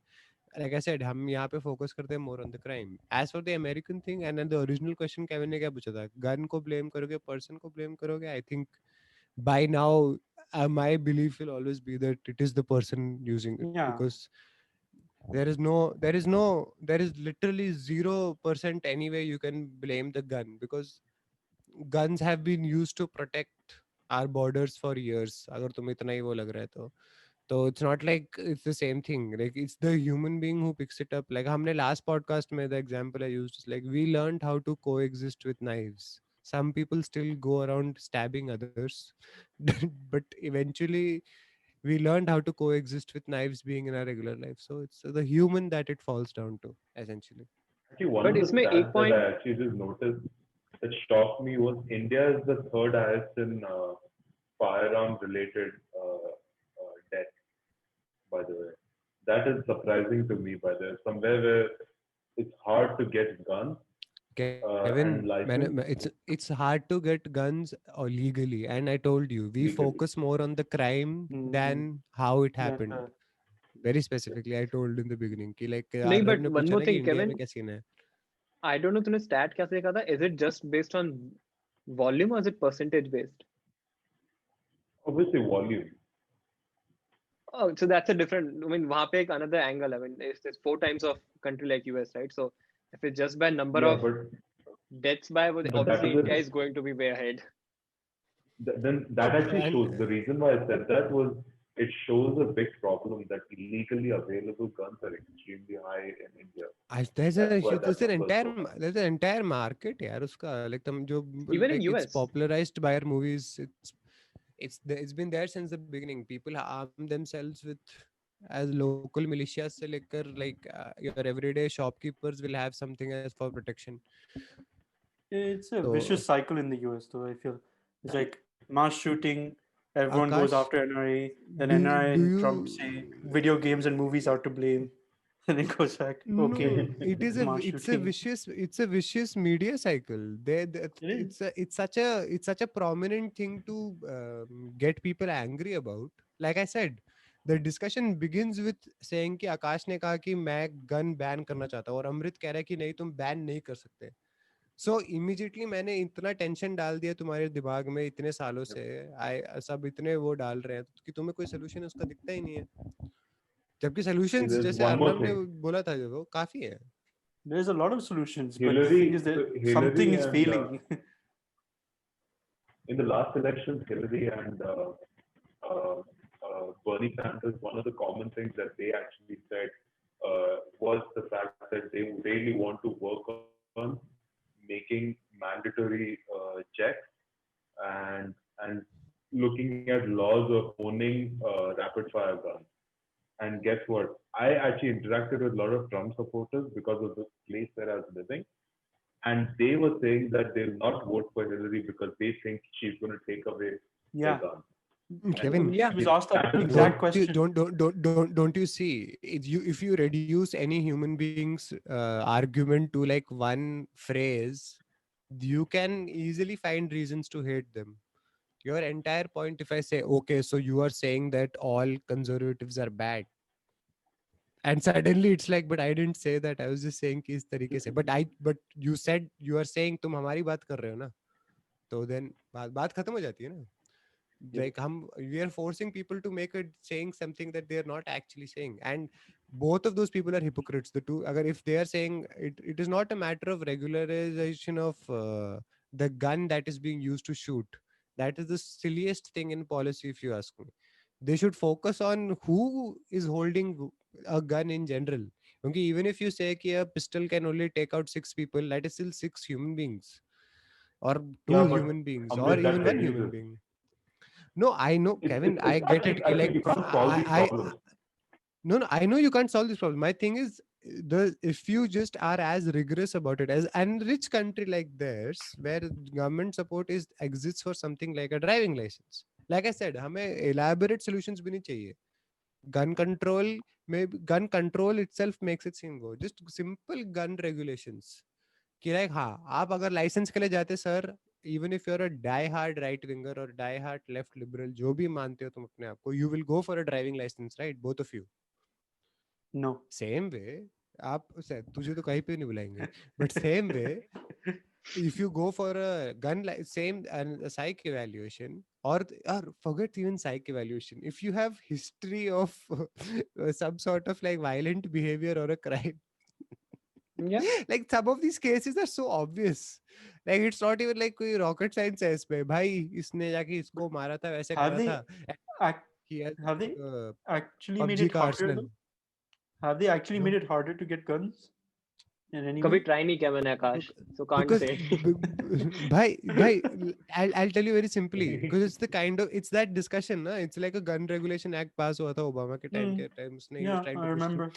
like I said, हम यहाँ पे focus करते हैं more on the crime. As for the American thing, and then the original question Kevin ने क्या पूछा था, gun को blame करोगे, person को blame करोगे? I think by now my belief will always be that it is the person using it, Yeah. because there is literally 0% any way you can blame the gun, because guns have been used to protect our borders for years. अगर तुम्हें इतना ही वो लग रहा है तो it's not like it's the same thing. Like it's the human being who picks it up. Like हमने last podcast में the example I used is like we learned how to coexist with knives. Some people still go around stabbing others, but eventually we learned how to coexist with knives being in our regular life. So it's the human that it falls down to essentially. Actually, one But of the इसमें एक stats that point, I actually just noticed that shocked me was India is the third highest in firearm related death, by the way. That is surprising to me, by the way. Somewhere where it's hard to get guns and Kevin, license it's hard to get guns legally, and I told you we legally. focus more on the crime than how it happened. That, Very specifically, I told in the beginning कि like नहीं, आरनव but ने one पूछा more ना कि thing, India में Kevin, क्या scene है. I don't know तूने stat कैसे देखा था? Is it just based on volume or is it percentage based? Obviously, volume. Oh, so that's a different. I mean, वहाँ पे एक another angle. I mean, it's 4 times of country like US, right? So if it's just by number Yeah, of deaths by, well, but that obviously is India is going to be way ahead. then No, that actually and shows the reason why I said that was it shows a big problem that illegally available guns are extremely high in India. there's That's why there's that an number is entire so high. there's an entire market यार उसका, like तुम जो Even in like it's US. popularized by our movies. It's been there since the beginning. People arm themselves with as local militias से लेकर like your everyday shopkeepers will have something as for protection. it's a So vicious cycle in the US, though. I feel it's like mass shooting. Everyone goes Akash, after NRA. Then NRA do and Trump say you video games and movies are to blame, and it goes back. no, Okay, mass shooting. it's a vicious media cycle. It is. It's such a prominent thing to get people angry about. Like I said, the discussion begins with saying कि आकाश ने कहा कि मैं gun ban करना चाहता हूँ और अमृत कह रहा है कि नहीं तुम बैन नहीं कर सकते. सो इमीडिएटली मैंने इतना टेंशन डाल दिया तुम्हारे दिमाग में इतने सालों से, आई सब इतने वो डाल रहे हैं कि तुम्हें कोई सोल्यूशन उसका दिखता ही नहीं है, जबकि See, सॉल्यूशंस there's जैसे one more अर्नव ने thing. बोला था जो वो काफी है. There's a lot of solutions, but the thing Hillary, is that so something Hillary is and failing. in the last elections, Hillary and Bernie Sanders, one of the common things that they actually said was the fact that they really want to work on making mandatory checks and looking at laws of owning rapid fire guns. And guess what? I actually interacted with a lot of Trump supporters because of the place where I was living. And they were saying that they'll not vote for Hillary because they think she's going to take away their Yeah. guns. Kevin, Yeah. He was asked that That is exact don't you, question. don't you see if you reduce any human being's argument to like one phrase, you can easily find reasons to hate them. Your entire point, if I say, okay, so you are saying that all conservatives are bad, and suddenly it's like, but I didn't say that, I was just saying कि इस तरीके से, but you said, you are saying तुम हमारी बात कर रहे हो ना, तो then बात खत्म हो जाती है ना. Like we are forcing people to make it saying something that they are not actually saying, and both of those people are hypocrites. The two, agar if they are saying it, it is not a matter of regularization of the gun that is being used to shoot. That is the silliest thing in policy, if you ask me. They should focus on who is holding a gun in general. Okay, even if you say कि a pistol can only take out 6 people, that is still 6 human beings, or two Yeah, but human beings, or Amrit, that even one human reduces. being. No, I know, Kevin. I get it. I think Like, you can't solve these problems. no, I know you can't solve this problem. My thing is, if you just are as rigorous about it as an rich country like theirs, where government support is exists for something like a driving license. Like I said, हमें elaborate solutions भी नहीं चाहिए. Gun control, maybe gun control itself makes it seem go. Just simple gun regulations. कि like हाँ, आप अगर licence के लिए जाते sir, even if you're a die hard right winger or die hard left liberal, जो भी मानते हो तुम अपने आप को, you will go for a driving license, right? Both of you. No. Same way, आप तुझे तो कहीं पे नहीं बुलाएंगे, but same way, if you go for a gun same and a psych evaluation, or forget even psych evaluation, if you have history of some sort of like violent behavior or a crime, Yeah. like some of these cases are so obvious, like it's not even like कोई rocket science है इसमें, भाई इसने जाके इसको मारा था, वैसे Have करा they था, ac- he has have they actually made PUBG it का harder arsenal. though? Have they actually No, made it harder to get guns in any कभी way? ट्राई नहीं किया मैंने आकाश, so can't because say. bhai, I'll tell you very simply, because it's the kind of, it's that discussion na? It's like a gun regulation act pass हुआ था Obama के time Hmm. के times he was Yeah, trying I to push through. remember.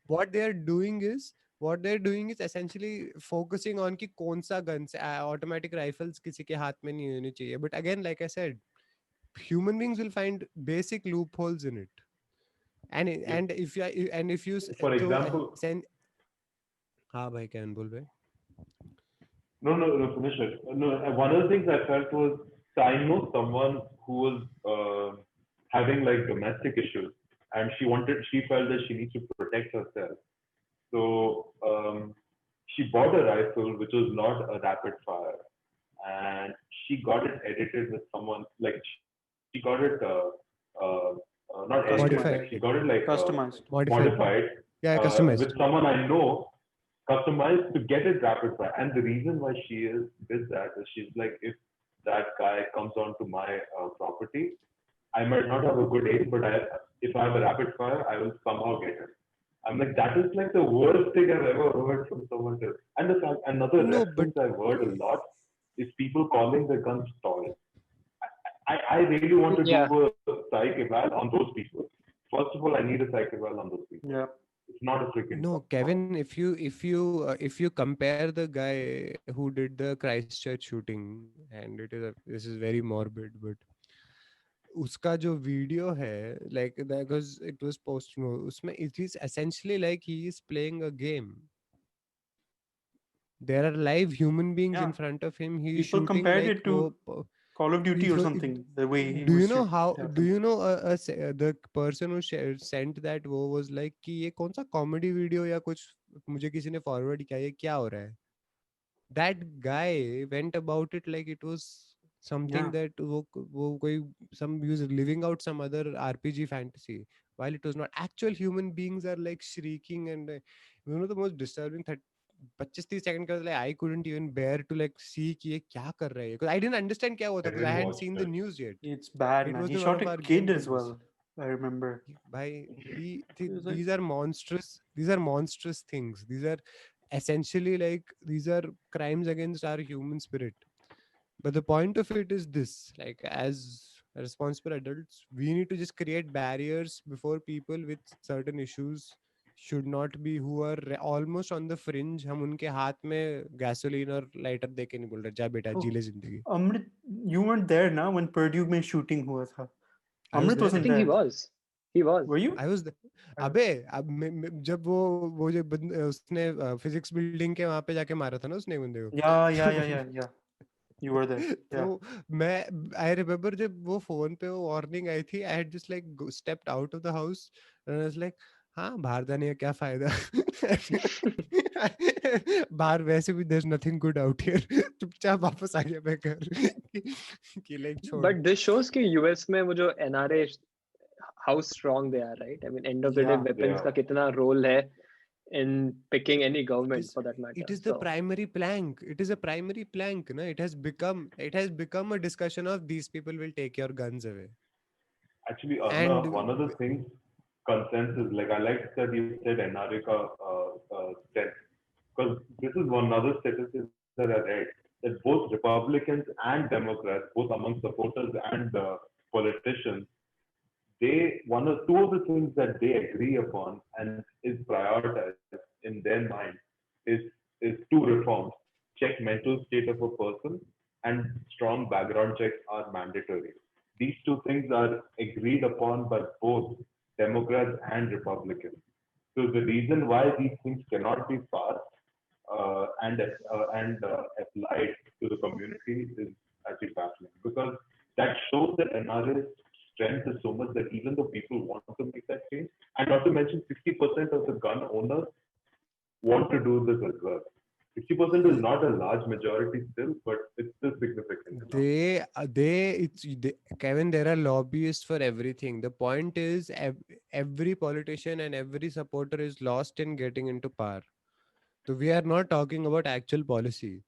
what they are doing is what they're doing is essentially focusing on कि कौन सा guns, automatic rifles किसी के हाथ में नहीं होनी चाहिए, but again, like I said, human beings will find basic loopholes in it, Yes. and if you For तो example, send. हाँ भाई, क्या बोल रहे? no, finish it. No, one of the things I felt was, so I know someone who was having like domestic issues, and she felt that she needs to protect herself. So she bought a rifle which was not a rapid fire, and she got it edited with someone, like she got it not edited, Customized. like she got it like Customized. modified Yeah, customized. with someone I know, customized to get it rapid fire. And the reason why she did that is she's like, if that guy comes onto my property, I might not have a good aim, but if I have a rapid fire, I will somehow get it. I'm like, that is like the worst thing I've ever heard from someone. And the fact, another No, but reference I've heard a lot is people calling the guns toys. I really want to Yeah. do a psych eval on those people. First of all, I need a psych eval on those people. Yeah. It's not a freaking no, toy. Kevin, if you compare the guy who did the Christchurch shooting, and this is very morbid, but उसका जो video है, like because it was posted, उसमें it is essentially like he is playing a game. There are live human beings in Yeah. front of him. He is People shooting compared like it to Call of Duty or so something. The way he do you was know shooting how, it do happened. you know the person who sent that वो was like कि ये कौन सा comedy video या कुछ मुझे किसी ने forward किया, ये क्या हो रहा है? That guy went about it like it was something Yeah. that वो कोई some, he was living out some other RPG fantasy, while it was not. Actual human beings are like shrieking, and the most disturbing 25-30 second का like I couldn't even bear to like see कि ये क्या कर रहा है, because I didn't understand क्या हुआ I था, because I didn't hadn't watch seen the that. news yet. It's bad, It man. was He in one shot of a our kid game as rooms. well. I remember. Bhai, It was like, these are monstrous. These are monstrous things. These are essentially like these are crimes against our human spirit. But the point of it is this: like as responsible adults, we need to just create barriers before people with certain issues should not be who are almost on the fringe. हम उनके हाथ में gasoline और lighter दे के नहीं बोल रहे जा बेटा जी oh, ले जिंदगी. Amrit, you weren't there now when Purdue में shooting हुआ था. I was Amrit there. I wasn't think he there. was. He was. Were you? I was अबे अब जब वो जो उसने फिजिक्स बिल्डिंग के वहां पे जाके मारा था ना उसने एक बंदे को. Yeah. You were there. तो Yeah. मैं आई रिमेम्बर जब वो फोन पे वो वार्निंग आई थी, I had just like stepped out of the house and I was like हाँ बाहर जाने का क्या फायदा. बाहर वैसे भी there is nothing good out here. चुपचाप वापस आ गया मैं घर कि लाइक छोड़. But this shows कि US में वो जो NRA, how strong they are, right? I mean, end of the day, Yeah. weapons का कितना role है in picking any government for that matter. It is the So primary plank. It is a primary plank. No? It has become a discussion of these people will take your guns away. Actually, And Arnav, one of the things, consensus, like I like that you said NRA ka strength, because this is one other statistic that I read, that both Republicans and Democrats, both among supporters and politicians, two of the things that they agree upon and is prioritized in their mind is two reforms: check mental state of a person, and strong background checks are mandatory. These two things are agreed upon by both Democrats and Republicans. So the reason why these things cannot be passed and applied to the community is actually baffling, because that shows that NRA's strength is so much that even though people want to make that change, and not to mention 60% of the gun owners want to do this as well. 60% is not a large majority still, but it's still significant enough. Kevin, there are lobbyists for everything. The point is, every politician and every supporter is lost in getting into power. So we are not talking about actual policy.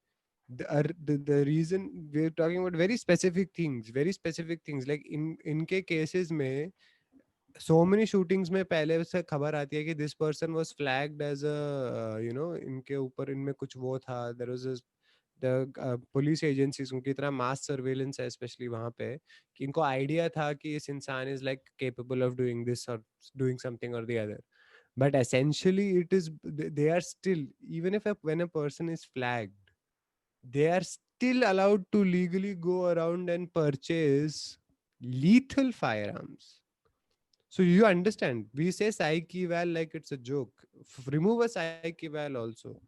The reason we're talking about very specific things, like इनके cases में so many shootings में पहले से खबर आती है कि this person was flagged as a इनके ऊपर इनमें कुछ वो था, there was the police agencies उनकी इतना mass surveillance है especially वहाँ पे कि इनको idea था कि इस इंसान is like capable of doing this or doing something or the other. But essentially it is they are still, even if when a person is flagged, they are still allowed to legally go around and purchase lethal firearms. So you understand, we say psych eval like it's a joke. Remove a psych eval also.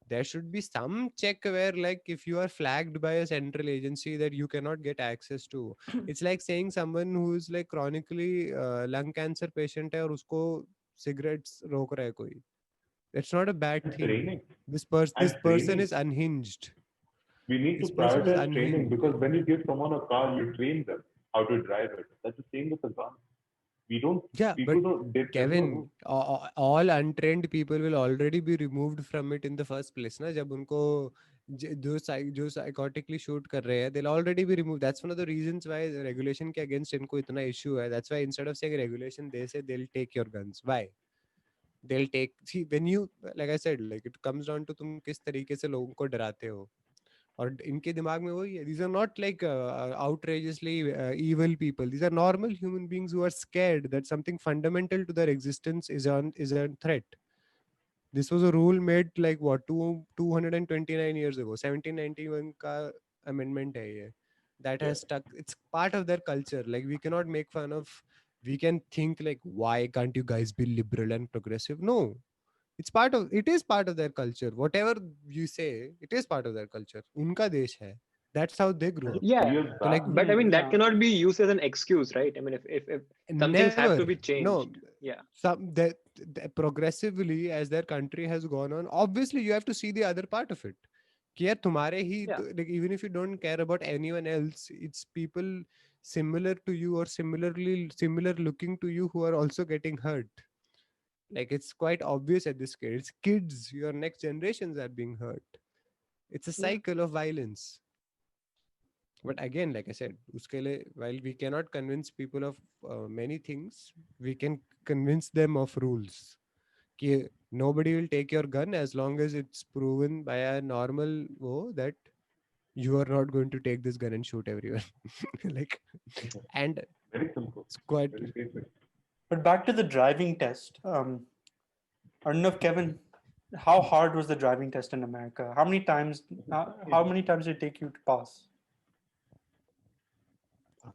There should be some check where like if you are flagged by a central agency that you cannot get access to. It's like saying someone who is like chronically lung cancer patient है और उसको cigarettes रोक रहा है कोई. That's not a bad And thing. training. This And person training. is unhinged. We need to This person is prioritize training, unhinged. because when you give someone a car, you train them how to drive it. That's the same with a gun. We don't, Yeah, people but don't, there's no Kevin, rule. all untrained people will already be removed from it in the first place. ना जब उनको जो psychotically shoot कर रहे हैं, they'll already be removed. That's one of the reasons why the regulation के against इनको इतना issue है. That's why instead of saying regulation, they say they'll take your guns. Why? They'll take. See, when you, like I said, like it comes down to तुम किस तरीके से लोगों को डराते हो. और इनके दिमाग में वही है. These are not like outrageously evil people. These are normal human beings who are scared that something fundamental to their existence is on threat. This was a rule made like what 229 years ago. 1791 का amendment है ये. That Yeah. has stuck. It's part of their culture. Like we cannot make fun of. We can think like, why can't you guys be liberal and progressive? No, it is part of their culture. Whatever you say, it is part of their culture. Unka desh hai. That's how they grew up. yeah, Years So like back, but I mean that Yeah. cannot be used as an excuse, right? I mean, if some things have to never be no changed. Yeah. some that progressively as their country has gone on, obviously you have to see the other part of it कि यार तुम्हारे ही Yeah. like even if you don't care about anyone else, it's people similar to you or similar looking to you who are also getting hurt. Like it's quite obvious at this scale. It's kids. Your next generations are being hurt. It's a cycle of violence. But again, like I said, uske liye, while we cannot convince people of many things, we can convince them of rules. Ki nobody will take your gun as long as it's proven by a normal that you are not going to take this gun and shoot everyone. Like, and Very simple. it's quite Very basic. But back to the driving test. Arnav, Kevin, how hard was the driving test in America? How many times? How many times did it take you to pass?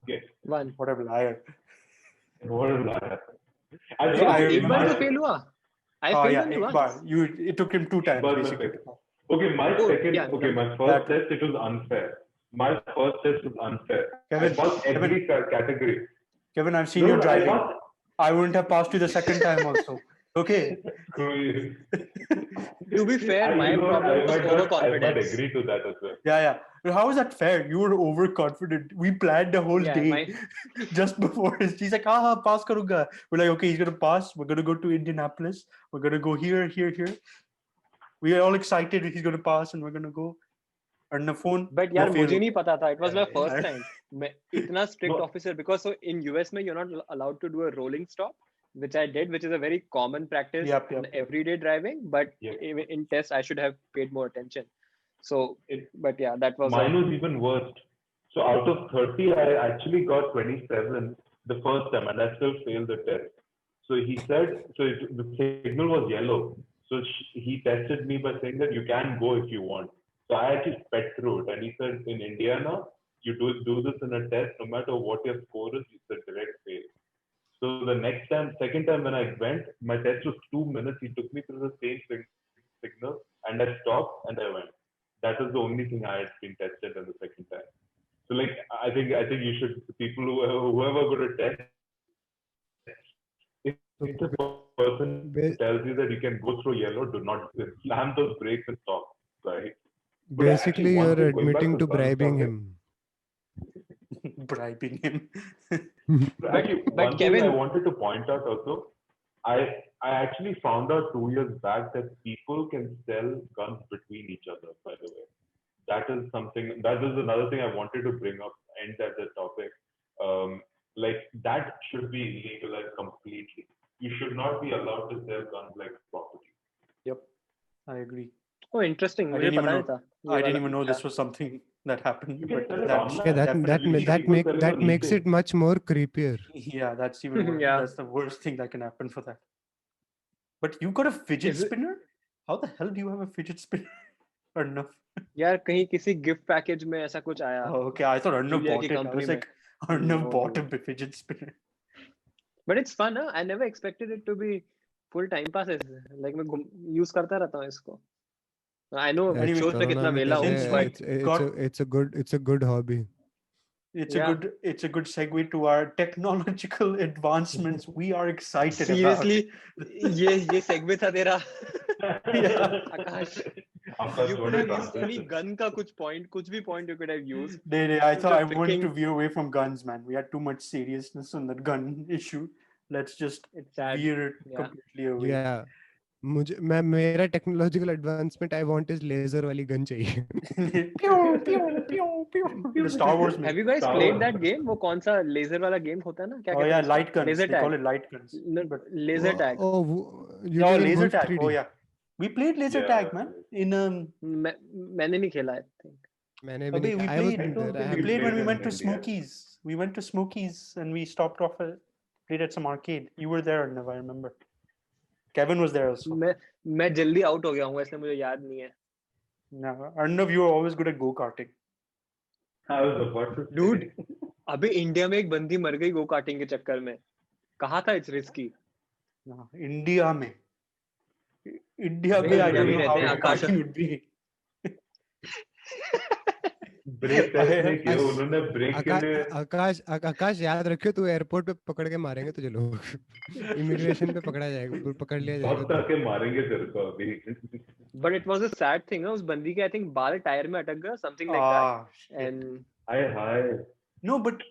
Okay. One. What a liar! What is that? I No, think I- एक बार तो my- fail हुआ. I Oh failed yeah, only ek once. baar. It took him 2 times But basically. okay. Okay, my Oh, second, yeah, okay, no. my first That- test, it was unfair. My first test was unfair. Kevin, I passed every category. Kevin, I've seen No, you I driving. passed. I wouldn't have passed you the second time also. Okay. To be fair, my problem was I might overconfidence. agree to that as well. Yeah. But how is that fair? You were overconfident. We planned the whole Yeah, day just before. He's like, pass karunga. We're like, okay, he's gonna pass. We're gonna go to Indianapolis. We're gonna go here. We are all excited. He's gonna pass, and we're gonna go. On the phone. But वो यार fail मुझे हो नहीं पता था. It was my first Yeah. time. मैं इतना strict No. officer because so in US में you're not allowed to do a rolling stop, which I did, which is a very common practice Yep. in everyday driving. But Yep. even in test, I should have paid more attention. So, but yeah, that was Mine was even worse. So out of 30, I actually got 27 the first time, and I still failed the test. So he said, the signal was yellow. So he tested me by saying that you can go if you want. So I actually sped through it, and he said, in Indiana, you do this in a test, no matter what your score is, it's a direct fail. So the second time when I went, my test was 2 minutes. He took me through the same signal, and I stopped and I went. That was the only thing I had been tested in the second time. So like I think you should, people whoever go to test, if the person tells you that you can go through yellow, do not slam those brakes and stop. Right. But basically actually, one you're thing, going back admitting to gun bribing topic, him. bribing him. Actually, but one Kevin- thing I wanted to point out also, I actually found out 2 years back that people can sell guns between each other, by the way. That is another thing I wanted to bring up and that the topic. Like that should be legalized completely. You should not be allowed to sell guns like property. Yep, I agree. oh interesting. I मुझे didn't पता even नहीं था. I didn't even know this was something that happened. You can But sell it that's online. Yeah, definitely that makes it much more creepier. Yeah, that's even worse. Yeah. That's the worst thing that can happen for that. But you got a fidget Is it- spinner? How the hell do you have a fidget spinner? Arnav. यार कहीं किसी gift package में ऐसा कुछ आया. Oh, okay. I thought Arnav Julia bought की it. I company was में. like, Arnav No, bought no. a fidget spinner. But it's fun, huh? I never expected it to be full time passes. Like मैं use करता रहता हूँ इसको. I know it Anyway, shows मैं कितना Corona में वेला हूँ, since कैसे we but it's a good hobby. It's a good segue to our technological advancements we are excited seriously ये segue था तेरा. Akash, Akash, you what could is have the used answer? any gun का कुछ भी point you could have used. about. I thought I Just wanted to picking- veer away from guns, man. We had too much seriousness on that gun issue. Let's just It's sad. veer it Yeah. completely away. Yeah. मेरा technological advancement I want is laser वाली gun चाहिए. Pew, pew, pew, pew. The Star Wars Have you guys Star played Wars. that game? वो कौन सा laser वाला game होता है ना? क्या Oh कहते yeah, हैं उसको? light guns. Laser They tag. call it light guns. No, But laser tag. Oh, you yeah, mean laser Wolf tag. 3D? Oh yeah, we played laser Yeah. tag, man. In मैंने नहीं खेला I think. मैंने भी Abhi, नहीं. we I was played. there. I We haven't played when we in went to India. Smokies. We went to Smokies and we stopped off. Played at some arcade. You were there, Arnav, I remember. Kevin was there also. मैं जल्दी out हो गया हूँ इसलिए मुझे याद नहीं है. No, Arnav, you were always good at go karting. I was about to say. Dude, अबे इंडिया में एक बंदी मर गई गो कार्टिंग के चक्कर में. कहा था इट्स रिस्की. No, India में. India अबे में I इंडिया don't में know how रहते हैं, go Akash. karting would be. Brake test नहीं किया उन्होंने ब्रेक के लिए. आकाश याद रखियो तू एयरपोर्ट पे पकड़ के मारेंगे तुझे लोग. इमिग्रेशन पे पकड़ा जाएगा, पकड़ लिया बहुत जाएगा. आके मारेंगे तेरे को अभी. But it was a sad thing. उस बंदी के I think बाल टायर में अटक गया something like that. Shit. And Hi. No, but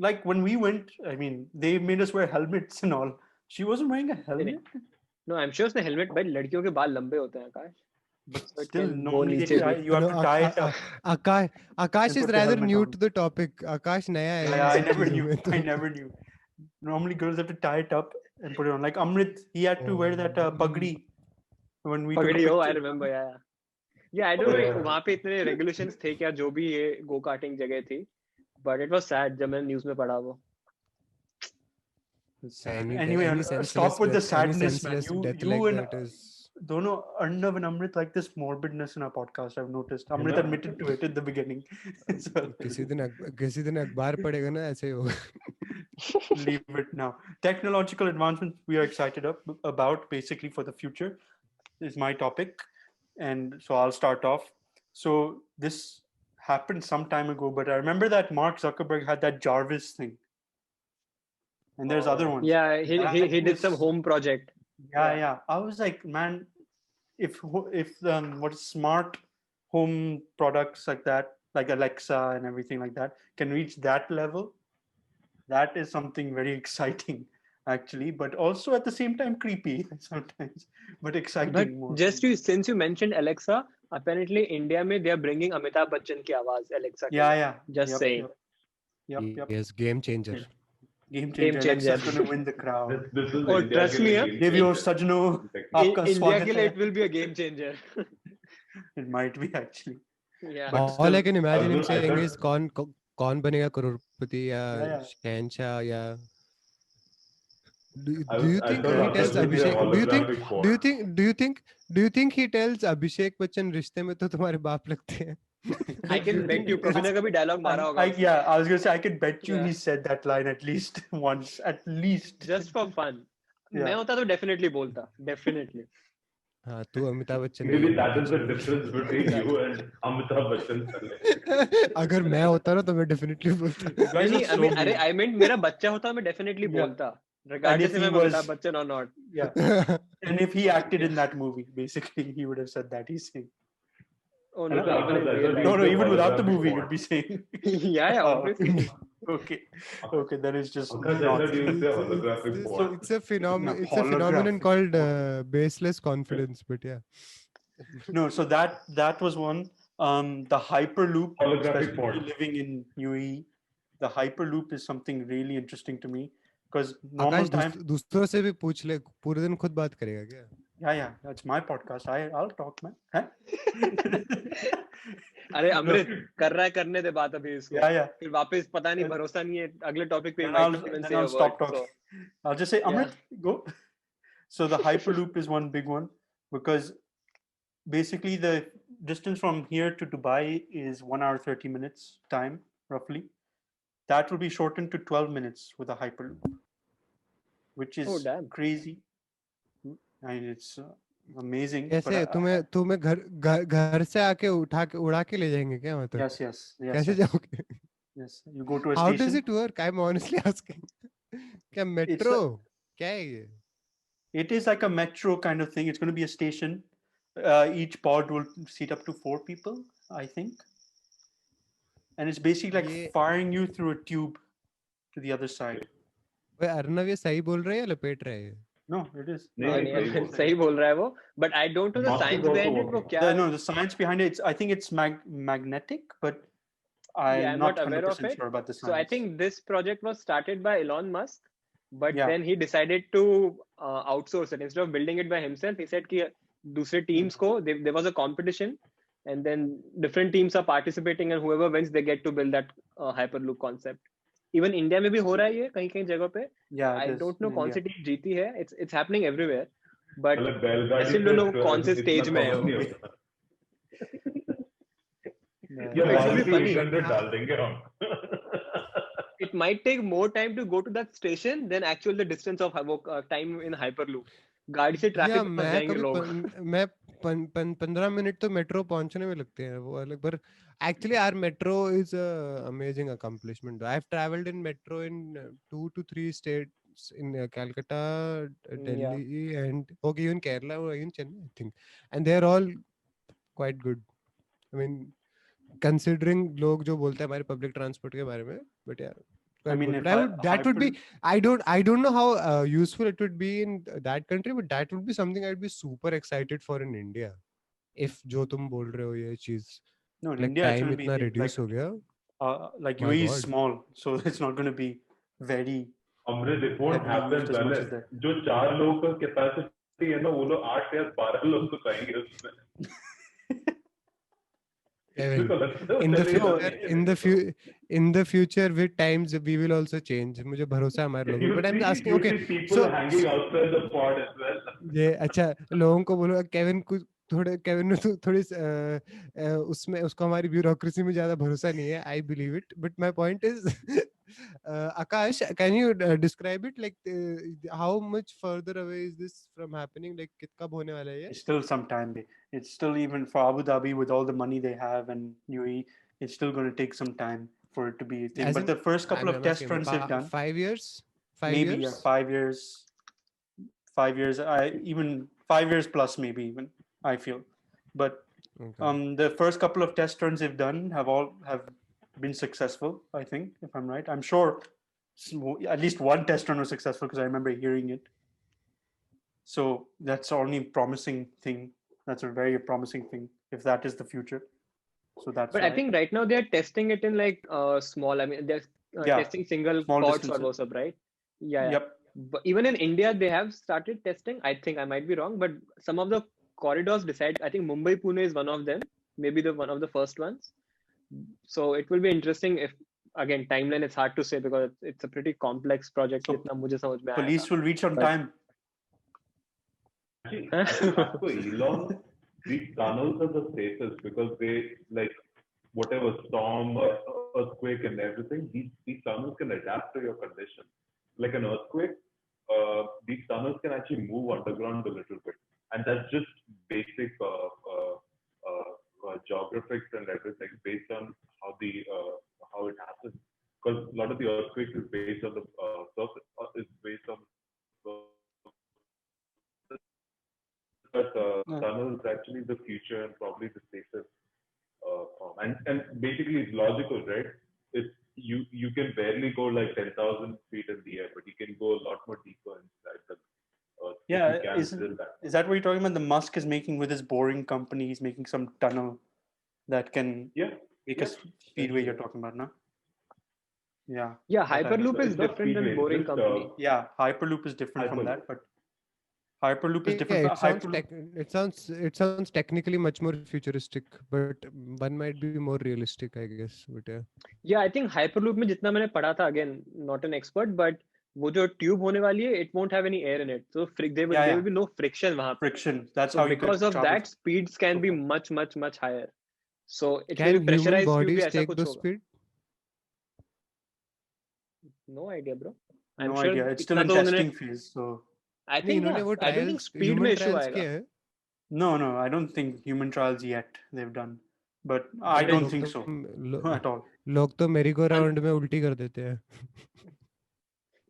like when we went, I mean, they made us wear helmets and all. She wasn't wearing a helmet. No, I'm sure उसने helmet भाई लड़कियों के बाल लंबे होते हैं आकाश. But So it still, can go normally नीचे भी. you have No, to tie it up Akash and is put the rather helmet new on. to the topic. Akash नया है Yeah, इन I सब never चीजों knew. में I तो. never knew. Normally, girls have to tie it up and put it on. Like Amrit, he had to wear that pagdi when we took a पगड़ी हो, I picture. remember, yeah. Yeah, I don't know Yeah. वहाँ पे इतने regulations थे क्या, जो भी ये go karting जगह थी. But it was sad जब मैंने news में पढ़ा वो. It's sad. Any Anyway, senseless stop with the death, any sadness, man. senseless death You like and that is. dono Arnav and Amrit like this morbidness in our podcast. I've noticed. Amrit admitted to it at the beginning. So, किसी दिन अखबार पढ़ेगा ना ऐसे ही होगा. leave it now. Technological advancements we are excited about basically for the future is my topic. And so I'll start off. So this happened some time ago, but I remember that Mark Zuckerberg had that Jarvis thing. And there's other ones. Yeah, he did That some was- home project. Yeah. I was like, man, if what is smart home products like that, like Alexa and everything like that, can reach that level, that is something very exciting, actually, but also at the same time creepy sometimes, but exciting But more. just since you mentioned Alexa, apparently India में they are bringing Amitabh Bachchan की आवाज Alexa के लिए. Yeah. Just Yep, saying. Yep. Yes, game changer. Game Game changer. changer. Alexa's gonna win the crowd. This is Oh, India trust के me, लिए हाँ. game Devyo changer. Sajno, In आपका India स्वागत के लिए है. it will be a game changer. It might be actually. Yeah. But All still, I can imagine him I saying thought- is कौन बनेगा करोड़पति या Yeah. शहंशाह या. Do I you thought think he Akash tells would be a Abhishek? holographic form. Do you think he tells Abhishek Bachchan रिश्ते में तो तुम्हारे बाप लगते हैं? I can bet you Praveen का भी dialogue मारा होगा. I was gonna say I could bet you Yeah. he said that line at least once, at least. Just for fun. Yeah. मैं होता तो definitely बोलता. Definitely. हाँ तू अमिताभ बच्चन Maybe नहीं that है. is the difference between you and Amitabh Bachchan. अगर मैं होता ना तो मैं definitely बोलता. You guys नहीं, are so अरे mean. I meant मेरा बच्चा होता मैं definitely Yeah. बोलता. Regardless if if he I'm was- Amitabh Bachchan or not. Yeah. And if he acted in that movie, basically, he would have said that. He's saying. Oh no, I even in thought real that life. No, even without the holographic movie, form. you'd be saying. Yeah, Oh, obviously. Okay, then it's just Akash, I not. thought you say holographic form. It's a phenomenon. No, It's a phenomenon holographic called baseless confidence. But yeah. No, so that was one. The Hyperloop, Holographic especially porn. living in UAE, the Hyperloop is something really interesting to me because normal Akash time. दूसरों से भी पूछ ले, पूरे दिन खुद बात करेगा क्या? Yeah, that's my podcast. I'll talk, man. Huh? अरे अमृत कर रहा है, करने दे बात अभी इसको. Yeah. फिर वापस पता नहीं, भरोसा नहीं है अगले टॉपिक पे. Then I'll stop talking. I'll just say, Amrit, go. So the Hyperloop is one big one because basically the distance from here to Dubai is 1 hour 30 minutes time roughly. That will be shortened to 12 minutes with a Hyperloop, which is crazy. I mean, it's amazing. कैसे तुम्हें घर से आके उड़ा के ले जाएंगे क्या मतलब? Yes. कैसे जाओगे? Yes, you go to a How station. does it work? I'm honestly asking. क्या metro? क्या है ये? It is like a metro kind of thing. It's going to be a station. Each pod will seat up to 4 people, I think. And it's basically like firing you through a tube to the other side. वै अर्नव ये सही बोल रहे हैं या लपेट रहे हैं? No, it is. सही बोल रहा है वो. But I don't know the science behind it. वो क्या? No, the science behind it. I think it's magnetic, but I'm not aware of it. Sure about the science. So I think this project was started by Elon Musk, but then he decided to outsource it instead of building it by himself. He said कि दूसरे teams को there was a competition, and then different teams are participating, and whoever wins they get to build that Hyperloop concept. Even India में भी हो रहा है ये कहीं जगह पे. I don't know कौन सी team जीती है. It's happening everywhere. But I still don't know कौन से stage में है. It might take more time to go to that station than actual the distance of time in Hyperloop. गाड़ी से traffic में फंस जाएंगे लोग. मैं 15 मिनट तो मेट्रो पहुंचने में लगते हैं वो अलग. पर actually our metro is a amazing accomplishment. I've traveled in metro in 2 to 3 states in Calcutta, Delhi, and even Kerala or even Chennai, I think, and they're all quite good. I mean, considering लोग जो बोलते हैं हमारे public transport के बारे में, but yeah, I mean, good. if But that would be. hyper- I don't know how useful it would be in that country, but that would be something I'd be super excited for in India. If जो तुम बोल रहे हो ये चीज No, in like India it's time going to be इतना like reduce हो गया. like My UAE is God. small, so it's not going to be very Amrit, it won't heavily happen. used as much पहले as that. जो 4 लोगों का capacity है ना वो लोग 8 या 12 लोग तो खाएंगे उसमें. Kevin, मेरे को लगता है in the चलेगा future, नहीं. in the future with times we will also change. मुझे भरोसा है हमारे लोगों पे. But I'm asking, You okay, see people so hanging outside the pod as well. ये अच्छा लोगों को बोलो केविन कुछ थोड़े केविन ने थोड़ी उसमें उसको हमारी ब्यूरोक्रेसी में ज्यादा भरोसा नहीं है. I believe it, but my point is Akash, can you describe it like how much further away is this from happening? Like कब होने वाला है ये? It's still some time. It's still, even for Abu Dhabi with all the money they have and UAE, it's still going to take some time for it to be a thing. As But in, the first couple of I'm test asking, runs they've done, 5 years? 5 maybe years? yeah, 5 years, 5 years. Even 5 years plus, maybe even, I feel. But Okay. the first couple of test runs they've done have been successful. I think, if I'm right, I'm sure at least one test run was successful because I remember hearing it. So that's only promising thing. That's a very promising thing if that is the future. So that's. But I think right now they're testing it in like small. I mean, they're Yeah, testing single small pods or distances. WhatsApp, right? Yeah. Yep. But even in India, they have started testing. I think I might be wrong, but some of the corridors decide. I think Mumbai Pune is one of them. Maybe the one of the first ones. So it will be interesting if, again, timeline is hard to say because it's a pretty complex project. So जितना मुझे समझ में आया Police था. will reach on But- time. Actually, I think as per Elon, these tunnels are the safest because they, like, whatever storm or earthquake and everything, these tunnels can adapt to your condition. Like an earthquake, these tunnels can actually move underground a little bit, and that's just basic geographics and everything based on how it happens. Because a lot of the earthquakes is based on the surface, is based on but tunnel is actually the future and probably the safest form. And basically it's logical, right? It's you can barely go like 10,000 feet in the air, but you can go a lot more deeper inside the earth. Yeah, if you can drill that. is that what you're talking about? The Musk is making with his boring company. He's making some tunnel that can make a speedway. You're talking about, no? Yeah. Yeah, that I Hyperloop understand. is It's not different than speedway, it's boring just, company. Yeah, Hyperloop is different from that, Hyperloop. but Hyperloop is different. Yeah, from it sounds technically much more futuristic, but one might be more realistic, I guess. But yeah. Yeah, I think Hyperloop में जितना मैंने पढ़ा था, again, not an expert, but वो जो tube होने वाली है, it won't have any air in it, so there will be no friction वहाँ पे. friction. That's So how you because can of travel. that, speeds can be much higher. So it Can will be human pressurized tube bodies भी ऐसा take कुछ the होगा. speed? No idea, bro. No I'm sure idea. It's still in इतना तो testing उन्होंने, phase. So I नहीं, think इन्होंने वो I don't think trials, speed में human issue trials आएगा. किए हैं. no, I don't think human trials yet they've done, but I don't लोग think तो so at all. लोग तो मेरी गो राउंड में उल्टी कर देते हैं.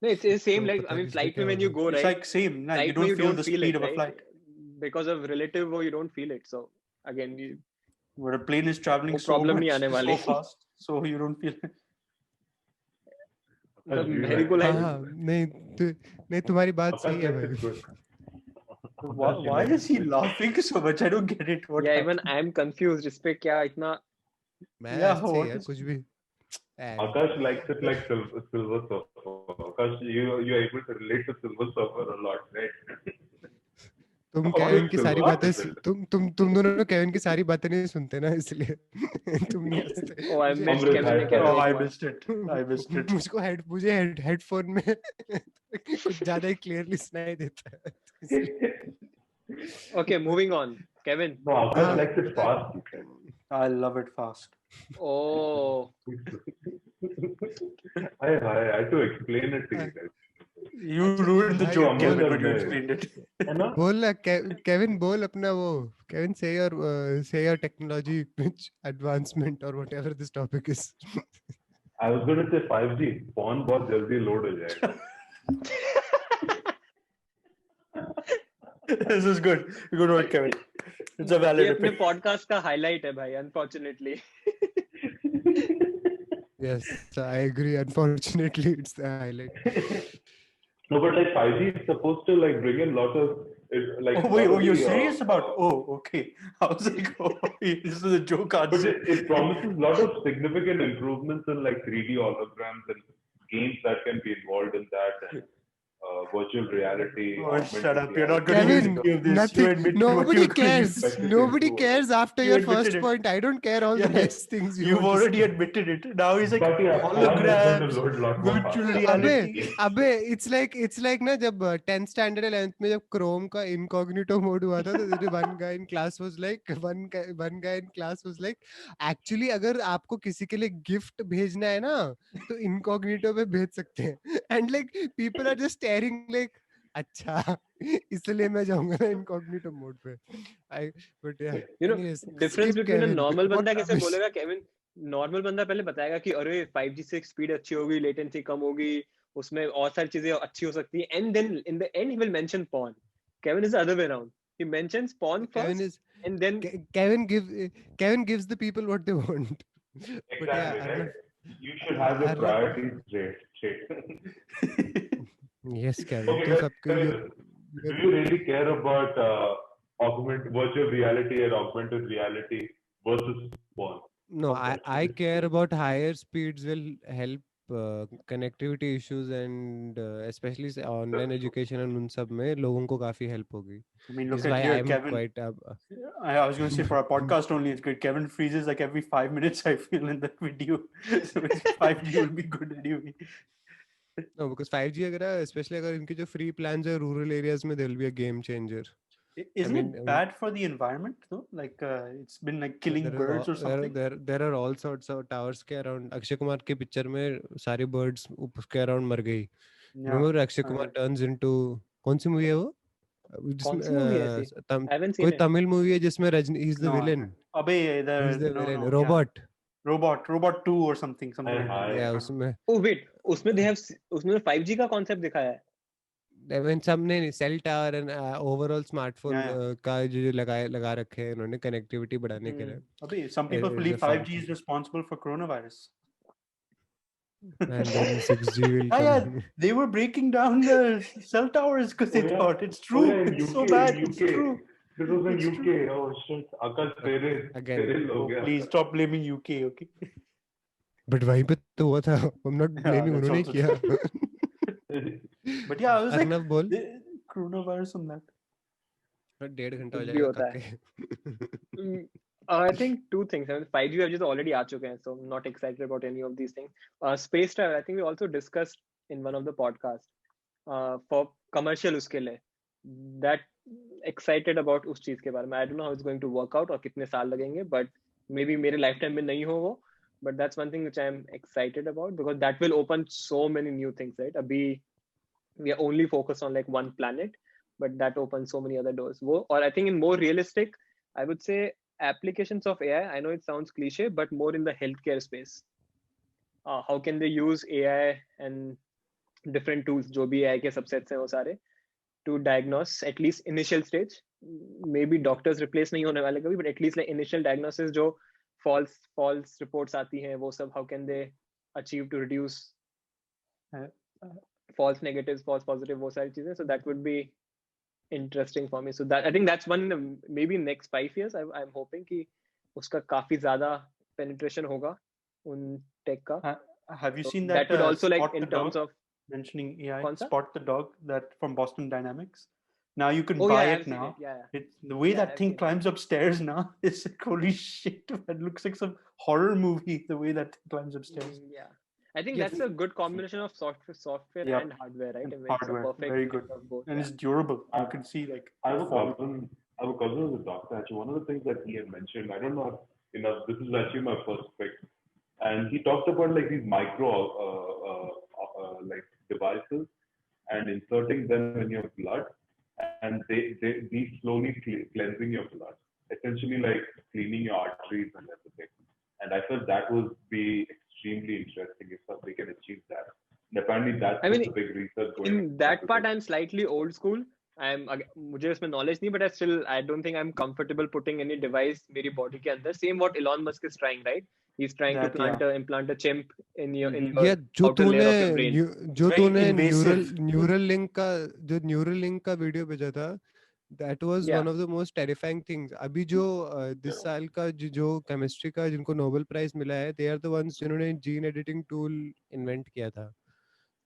No, it's the same तो like, पता I mean, नहीं इसमें flight क्या में when you होगा. go, It's right? like same. Nah, you Flight में don't feel the feel speed it, of a right? flight. Because of relative you don't feel it. So again, Where a plane is traveling वो so problem नहीं much, आने so वाली. fast, so you don't feel it. मतलब Do you मेरे को like- like हाँ, नहीं तुम्हारी बात Akash सही है likes भाई. it good. Why is he laughing so much? I don't get it. What yeah, happened? even I am confused. इस पे क्या इतना मैं Yeah, ऐसे ही what है is- कुछ भी. Akash likes it like silver surfer. Akash, you're able to relate to silver surfer a lot, right? तुम What केविन is की silver? सारी What बातें is it? तुम दोनों केविन की सारी बातें नहीं सुनते ना इसलिए तुम नहीं हंसते. Oh, I मुझे missed Amrit Kevin ने had क्या fun. Oh, I बोला. missed it. I missed it. मुझे हेडफोन में कुछ ज्यादा ही क्लियरली सुनाई देता है. इसलिए. Okay, moving on. Kevin. No, Akash हाँ, likes it fast. He said. I love it fast. Oh, I had to explain it to you guys. You ruined the भाई, joke, Kevin, बोल when you रहे explained it. है ना? बोल ना Kevin बोल अपना वो Kevin say your technology advancement or whatever this topic is. I was going to say 5G. Phone बहुत जल्दी load हो जाएगा. This is good. Good one, Kevin. It's a ये valid अपने opinion. podcast का highlight है भाई, unfortunately. Yes, I agree. Unfortunately, it's the highlight. No, but like 5G is supposed to like bring in lot of like Oh a wait, lot oh of you're the serious about? Oh, okay. I was like, oh, this is a joke but answer. it promises a lot of significant improvements in like 3D holograms and games that can be involved in that and virtual reality, Oh, shut augmented up! You're not going to use reality. Kevin, any of this. You nothing. admitted what you Nobody were going to use. cares. Nobody cares after You your admitted first it. point. I don't care all the Yeah, nice things you you've want to already say. admitted it. Now he's like But yeah, one is going to holograms, load a lot more virtual faster. reality. अबे it's like ना जब 10th standard 11th में जब Chrome का incognito mode हुआ था तो one guy in class was like actually अगर आपको किसी के लिए gift भेजना है ना तो incognito पे भेज सकते हैं and like people are just staring like अच्छा इसलिए मैं जाऊंगा ना incognito mode पे but yeah You know, anyways difference skip between a Kevin normal what बंदा कैसे rubbish. बोलेगा केविन? नॉर्मल बंदा पहले बताएगा कि अरे 5G से स्पीड अच्छी होगी, लेटेंसी कम होगी, उसमें और सारी चीजें अच्छी हो सकती है, and then in the end he will mention porn. Kevin is the other way around. He mentions porn Kevin first is and then Kevin gives the people what they want. But yeah, Exactly, right? Arnav, You should have your Arnav, priorities straight. yes, Kevin. Okay, तू सबको do you really care about virtual reality and augmented reality versus porn? no, How I question is care about higher speeds will help connectivity issues and especially online education and उन सब में लोगों को काफी help होगी. I mean, look Is at why here, I'm Kevin. quite I was going to say for our podcast only, it's good. Kevin freezes like every 5 minutes. I feel in that video, so 5G will be good anyway. no because 5G अगर especially अगर इनके जो free plans है rural areas में there will be a game changer. Isn't mean, it bad for the environment though? Like it's been like killing there is birds or something. there are all sorts of towers के around Akshay Kumar के picture में सारी birds उसके around मर गई. Yeah, Remember Akshay I Kumar heard. turns into कौन सी movie है वो कौन जिसमें सी मूवी है ऐसी? I haven't seen कोई it. तमिल मूवी है जिसमें Rajni he's the No, I villain. heard. Abe, He's the no, villain. yeah. Robot. Robot 2 or something like that. Yeah, Hi. उसमें Oh wait, उसमें they have उसमें 5G का concept दिखाया है. I mean सबने cell tower and overall smartphone Yeah. का जो लगा रखे हैं इन्होंने connectivity बढ़ाने के लिए. Abe, some people It's believe a 5G is responsible for coronavirus. and then 6G will Ah, yeah, come. they were breaking down the cell towers because they thought it's true. Oh, yeah, in It's so UK, bad. in It's UK. true. This was in It's UK. true. Oh shit. Akash Again. तेरे हो Oh, गया. please stop blaming UK, okay? But वहीं पे तो हुआ था. I'm not Yeah, blaming that's उन्होंने also किया. But yeah, I was like, Arnav बोल. coronavirus on that. 1.5 घंटा हो कुछ भी जाएगा होता है. काके. I think two things. I mean, 5G वैसे तो already आ चुके हैं, so I'm not excited about any of these things. Space travel, I think we also discussed in one of the podcasts for commercial उसके लिए. That excited about उस चीज के बारे में. I don't know how it's going to work out और कितने साल लगेंगे, but maybe मेरे lifetime में नहीं हो वो. But that's one thing which I'm excited about because that will open so many new things, right? अभी we are only focused on like one planet, but that opens so many other doors. Or I think in more realistic, I would say applications of AI. I know it sounds cliche, but more in the healthcare space. How can they use AI and different tools, जो भी AI के subsets हैं वो सारे, to diagnose at least initial stage. Maybe doctors replace नहीं होने वाले कभी, but at least like initial diagnosis जो false reports आती हैं वो सब, how can they achieve to reduce false negatives, false positive, वो सारी चीजें. So that would be interesting for me. So that I think that's one maybe next 5 years. I'm hoping कि उसका काफी ज़्यादा penetration होगा उन tech का. Have you So seen that? that would also like Spot in the terms Dog? of Mentioning AI, कौन सा? Spot the Dog, that from Boston Dynamics. Now you can Oh buy yeah, it I've seen now. it. Yeah. It's the way Yeah, that I've thing seen it. climbs upstairs now. It's like holy shit. It looks like some horror movie. The way that thing climbs upstairs. Yeah. I think Yes. that's a good combination of software Yep. and hardware, right? And I mean, it's a hardware, perfect very mix good. of both. And Yeah. it's durable. You can see like I have a fall. cousin. I have a cousin who's a doctor. Actually, one of the things that he had mentioned, I don't know, this is actually my first pick, and he talked about like these micro like devices and inserting them in your blood, and these slowly cleansing your blood, essentially like cleaning your arteries and everything. And I felt that would be extremely interesting if somebody can achieve that. And apparently, that's I mean, the big research going on. in that part, I'm slightly old school. मुझे इसमें knowledge नहीं, but I don't think I'm comfortable putting any device मेरी body के अंदर. Same what Elon Musk is trying, right? He's trying to implant a chimp in your Yeah, जो outer layer of your brain. जो very तूने invasive. neural link का video भेजा था, that was Yeah. one of the most terrifying things. अभी जो this साल का जो chemistry का जिनको Nobel Prize मिला है, they are the ones जिन्होंने gene editing tool invent किया था.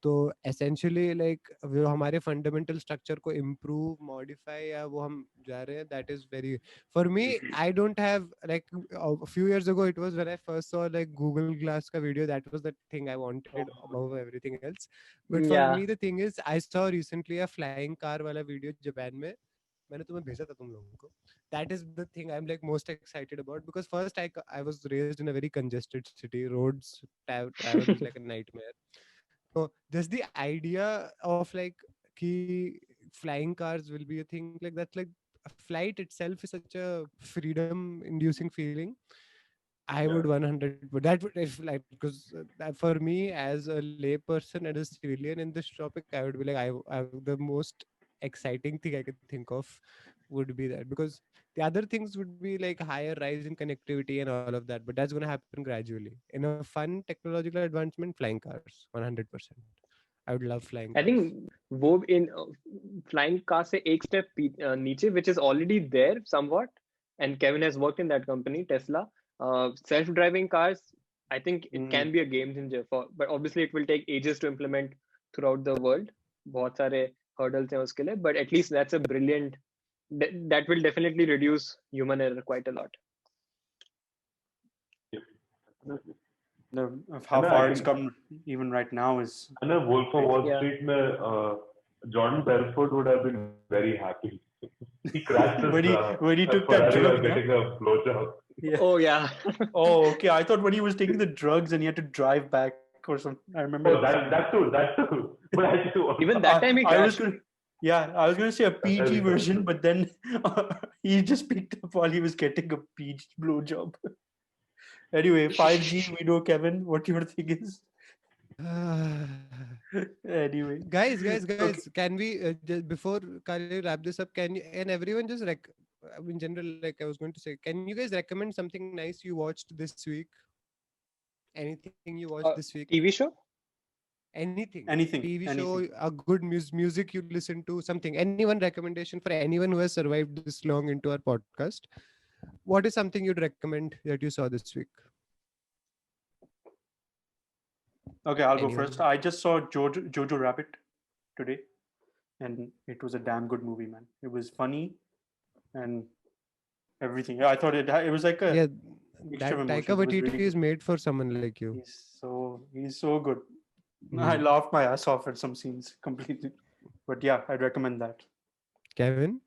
तो essentially like वो हमारे fundamental structure को improve, modify या वो हम जा रहे हैं, that is very, for me, I don't have like a few years ago it was when I first saw like Google Glass का video, that was the thing I wanted above everything else. But for Yeah. me the thing is, I saw recently a flying car वाला video Japan में, मैंने तुम्हें भेजा था तुम लोगों को. That is the thing I'm like most excited about, because first I was raised in a very congested city. Roads travel is like a nightmare. So just the idea of like ki flying cars will be a thing, like that's like a flight itself is such a freedom inducing feeling. I would 100, but that would, if like, because for me as a lay person and a civilian in this topic, I would be like, I the most exciting thing I could think of would be that, because the other things would be like higher rise in connectivity and all of that, but that's going to happen gradually. In a fun technological advancement, flying cars 100%. I would love flying I cars. think वो in flying car से एक step नीचे, which is already there somewhat, and Kevin has worked in that company, Tesla. Self-driving cars, I think it can be a game changer but obviously it will take ages to implement throughout the world. बहुत सारे hurdles हैं उसके लिए, but at least that's a brilliant. That will definitely reduce human error quite a lot. Of how far it's come even right now is. And a Wolf of Wall Street, Jordan Belfort would have been very happy. He crashed his when he took that Ferrari drug, getting a blowjob. Yeah. Oh yeah. Oh, okay. I thought when he was taking the drugs and he had to drive back or something. I remember. Oh, that too. But Even that time he crashed. I was going to say a PG version, but then he just picked up while he was getting a PG blowjob. Anyway, 5G, we know, Kevin, what your thing is. Anyway, guys, okay. Can we just before Kali wrap this up? Can you and everyone just in general, like I was going to say, can you guys recommend something nice you watched this week? Anything you watched this week? TV show? Anything. TV show, a good music you listen to, something. Anyone recommendation for anyone who has survived this long into our podcast? What is something you'd recommend that you saw this week? Okay, I'll go first. I just saw Jojo Rabbit today, and it was a damn good movie, man. It was funny and everything. Yeah, I thought it was like a that Taika Waititi is made for someone like you. He's so good. I laughed my ass off at some scenes completely, but yeah, I'd recommend that. Kevin,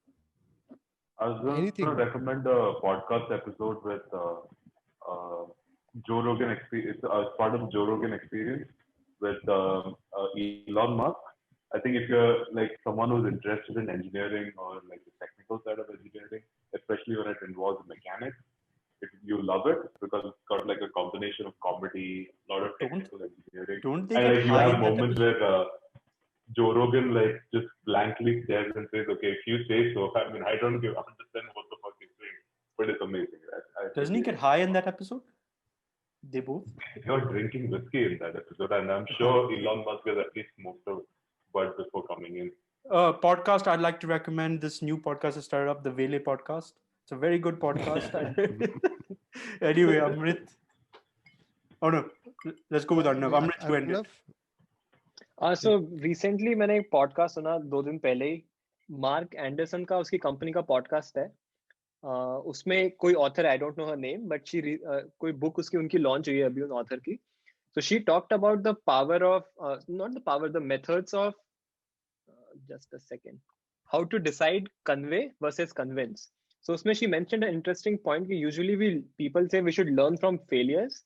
I was going to recommend a podcast episode with Joe Rogan experience. It's part of Joe Rogan experience with Elon Musk. I think if you're like someone who's interested in engineering or like the technical side of engineering, especially when it involves mechanics, you love it because it's got like a combination of comedy, a lot of technical engineering, and like you have moments where Joe Rogan like just blankly stares and says, "Okay, if you say so." I mean, I don't understand what the fuck he's saying, but it's amazing. Doesn't he get high in that episode? They both? They were drinking whiskey in that episode, and I'm sure Elon Musk has at least smoked a bud before coming in. Podcast, I'd like to recommend this new podcast that started up, the Vele podcast. It's a very good podcast. Anyway, Amrit. Oh no, let's go with Arnav. Amrit, go ahead. So recently मैंने एक podcast सुना 2 दिन पहले ही, mark Anderson का उसकी company का podcast है. उसमें कोई author, I don't know her name, but she कोई बुक उसकी उनकी लॉन्च हुई है अभी उन ऑथर की. So she talked about the power of not the power, the methods of just a second, how to decide convey versus convince. So उसमें she mentioned an interesting point कि usually people say we should learn from failures,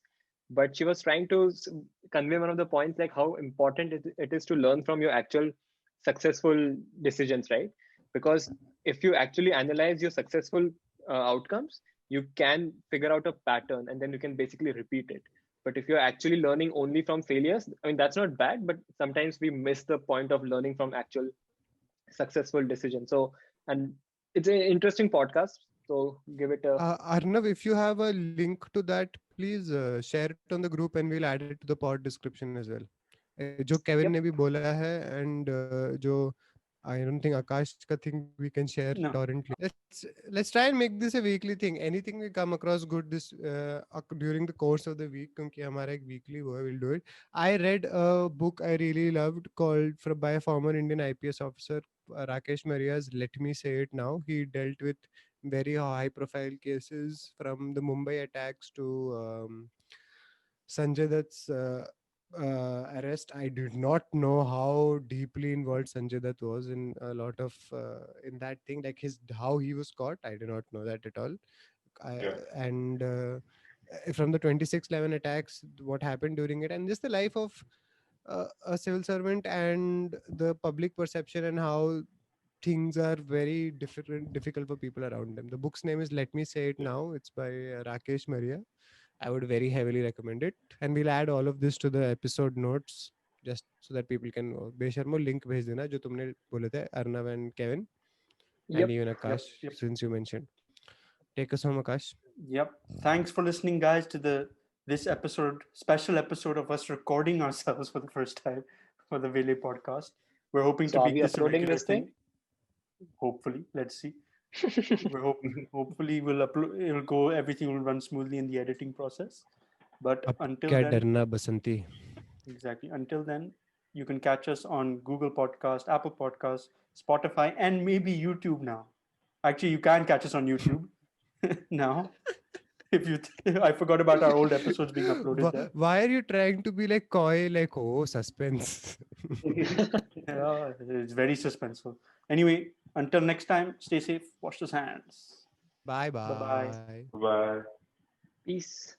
but she was trying to convey one of the points like how important it is to learn from your actual successful decisions, right? Because if you actually analyze your successful outcomes, you can figure out a pattern and then you can basically repeat it. But if you're actually learning only from failures, I mean, that's not bad, but sometimes we miss the point of learning from actual successful decisions. So, and it's an interesting podcast. So give it a Arnav, if you have a link to that, please share it on the group and we'll add it to the pod description as well. जो Kevin Yep. ने भी बोला है and जो I don't think Akash ka thing we can share No. torrently. Let's try and make this a weekly thing. Anything we come across good this during the course of the week, क्योंकि हमारा एक weekly वो है, we'll do it. I read a book I really loved called by a former Indian IPS officer, Rakesh Maria's Let Me Say It Now. He dealt with very high profile cases from the Mumbai attacks to Sanjay Dutt's arrest. I did not know how deeply involved Sanjay Dutt was in a lot of in that thing, like his how he was caught. I did not know that at all. Yeah. And from the 26/11 attacks, what happened during it, and just the life of a civil servant and the public perception and how things are very difficult for people around them. The book's name is Let Me Say It Now. It's by Rakesh Maria. I would very heavily recommend it, and we'll add all of this to the episode notes just so that people can बेशर्मो link भेज देना जो तुमने बोले थे Arnav and Kevin and yep. even Akash Yep. since you mentioned. Take us home, Akash. Yep. Thanks for listening, guys, to this special episode of us recording ourselves for the first time for the Vele podcast. We're hoping So to are make we this a uploading regular this thing? Hopefully, let's see. Hopefully we'll upload. It'll go. Everything will run smoothly in the editing process. But अब until क्या then, डरना बसंती. exactly. Until then, you can catch us on Google Podcast, Apple Podcast, Spotify, and maybe YouTube now. Actually, you can catch us on YouTube now. If you, I forgot about our old episodes being uploaded there. Why are you trying to be like coy, like oh suspense? Yeah, it's very suspenseful. Anyway, until next time, stay safe, wash those hands. Bye Bye-bye. bye. Bye. Peace.